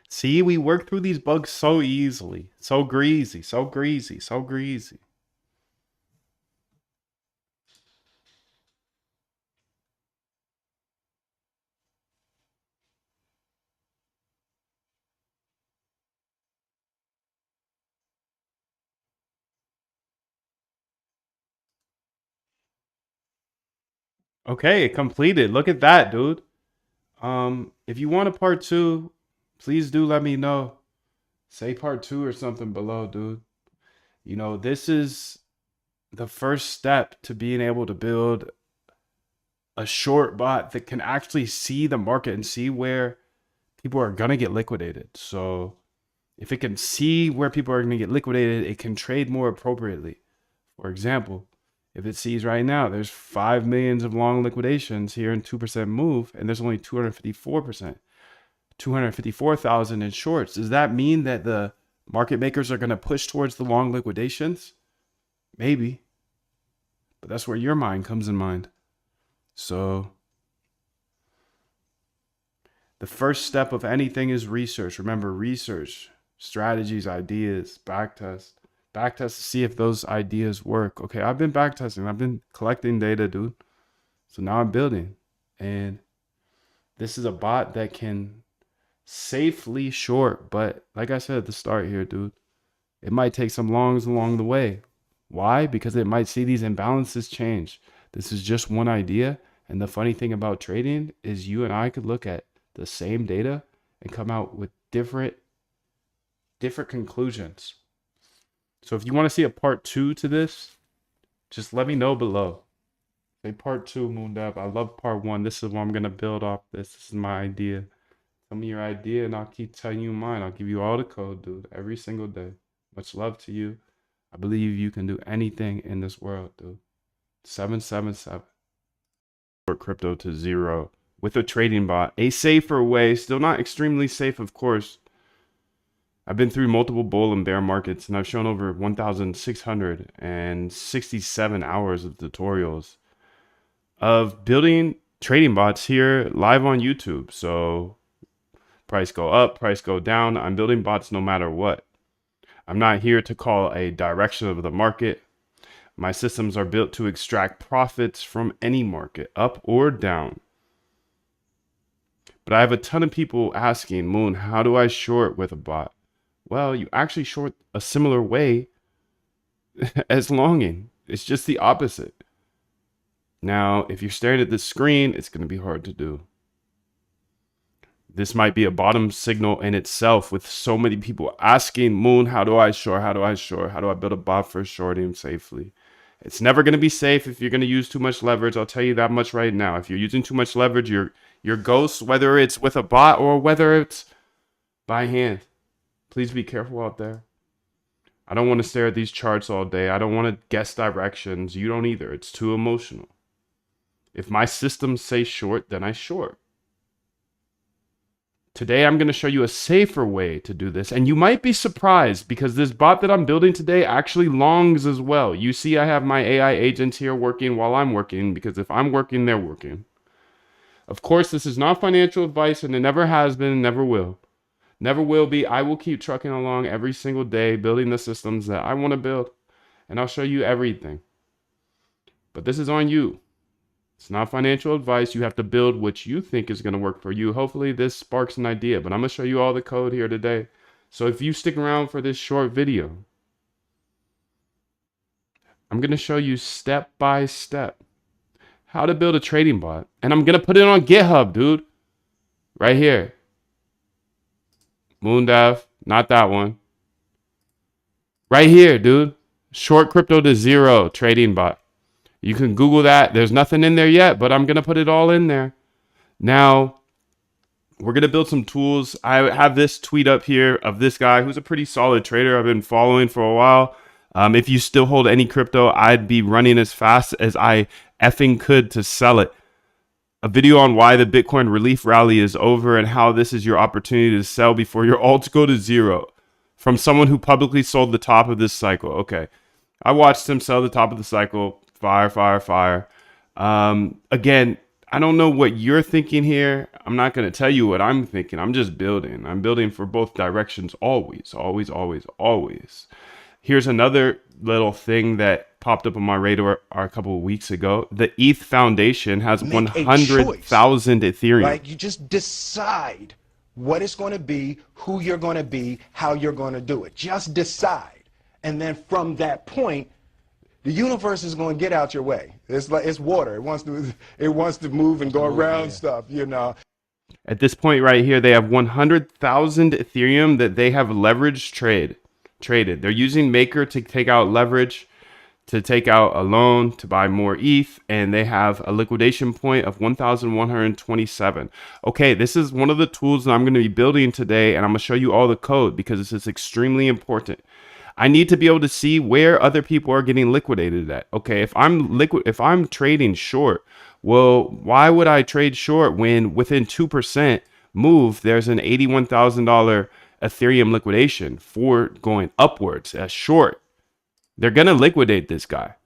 See, we work through these bugs so easily. So greasy, so greasy, so greasy. Okay, it completed. Look at that, dude. If you want a part 2, please do let me know. Say part 2 or something below, dude. You know, this is the first step to being able to build a short bot that can actually see the market and see where people are going to get liquidated. So if it can see where people are going to get liquidated, it can trade more appropriately. For example, if it sees right now, there's 5 millions of long liquidations here in 2% move, and there's only 254,000 in shorts. Does that mean that the market makers are going to push towards the long liquidations? Maybe. But that's where your mind comes in mind. So the first step of anything is research. Remember, research, strategies, ideas, backtest. Backtest to see if those ideas work. Okay, I've been backtesting. I've been collecting data, dude. So now I'm building. And this is a bot that can safely short. But like I said at the start here, dude, it might take some longs along the way. Why? Because it might see these imbalances change. This is just one idea. And the funny thing about trading is you and I could look at the same data and come out with different conclusions. So if you want to see a part 2 to this, just let me know below. Say part 2, Moondev. I love part 1. This is what I'm going to build off this. This is my idea. Tell me your idea and I'll keep telling you mine. I'll give you all the code, dude, every single day. Much love to you. I believe you can do anything in this world, dude. 777. For crypto to zero with a trading bot. A safer way. Still not extremely safe, of course. I've been through multiple bull and bear markets and I've shown over 1,667 hours of tutorials of building trading bots here live on YouTube. So price go up, price go down. I'm building bots no matter what. I'm not here to call a direction of the market. My systems are built to extract profits from any market, up or down. But I have a ton of people asking, Moon, how do I short with a bot? Well, you actually short a similar way as longing. It's just the opposite. Now, if you're staring at the screen, it's going to be hard to do. This might be a bottom signal in itself with so many people asking, Moon, how do I short? How do I short? How do I build a bot for shorting safely? It's never going to be safe if you're going to use too much leverage. I'll tell you that much right now. If you're using too much leverage, you're ghost, whether it's with a bot or whether it's by hand. Please be careful out there. I don't want to stare at these charts all day. I don't want to guess directions. You don't either. It's too emotional. If my systems say short, then I short. Today, I'm going to show you a safer way to do this. And you might be surprised because this bot that I'm building today actually longs as well. You see, I have my AI agents here working while I'm working because if I'm working, they're working. Of course, this is not financial advice and it never has been and never will. Never will be. I will keep trucking along every single day, building the systems that I want to build. And I'll show you everything. But this is on you. It's not financial advice. You have to build what you think is going to work for you. Hopefully this sparks an idea, but I'm going to show you all the code here today. So if you stick around for this short video, I'm going to show you step by step how to build a trading bot. And I'm going to put it on GitHub, dude. Right here. Moondev, not that one. Right here, dude. Short crypto to zero trading bot. You can Google that. There's nothing in there yet, but I'm going to put it all in there. Now, we're going to build some tools. I have this tweet up here of this guy who's a pretty solid trader I've been following for a while. If you still hold any crypto, I'd be running as fast as I effing could to sell it. A video on why the Bitcoin relief rally is over and how this is your opportunity to sell before your alts go to zero. From someone who publicly sold the top of this cycle. Okay. I watched him sell the top of the cycle. Fire. Again, I don't know what you're thinking here. I'm not going to tell you what I'm thinking. I'm just building. I'm building for both directions always. Here's another little thing that popped up on my radar a couple of weeks ago. The ETH Foundation has 100,000 Ethereum. Right? You just decide what it's going to be, who you're going to be, how you're going to do it. Just decide. And then from that point, the universe is going to get out your way. It's like it's water. It wants to move and go around stuff, you know. At this point right here, they have 100,000 Ethereum that they have leveraged traded. They're using Maker to take out leverage, to take out a loan, to buy more ETH, and they have a liquidation point of 1,127. Okay, this is one of the tools that I'm going to be building today, and I'm going to show you all the code because this is extremely important. I need to be able to see where other people are getting liquidated at. Okay, if I'm trading short, well, why would I trade short when within 2% move, there's an $81,000 Ethereum liquidation for going upwards as short? They're going to liquidate this guy.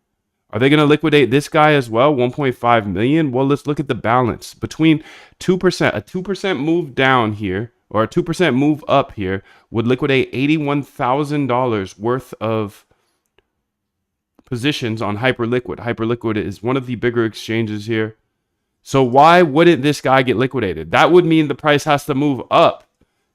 Are they going to liquidate this guy as well? 1.5 million? Well, let's look at the balance between 2%, a 2% move down here, or a 2% move up here would liquidate $81,000 worth of positions on Hyperliquid. Hyperliquid is one of the bigger exchanges here. So why wouldn't this guy get liquidated? That would mean the price has to move up.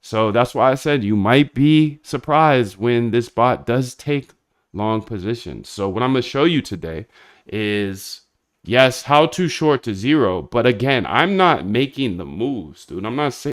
So that's why I said you might be surprised when this bot does take long positions. So what I'm going to show you today is, yes, how to short to zero. But again, I'm not making the moves, dude. I'm not saying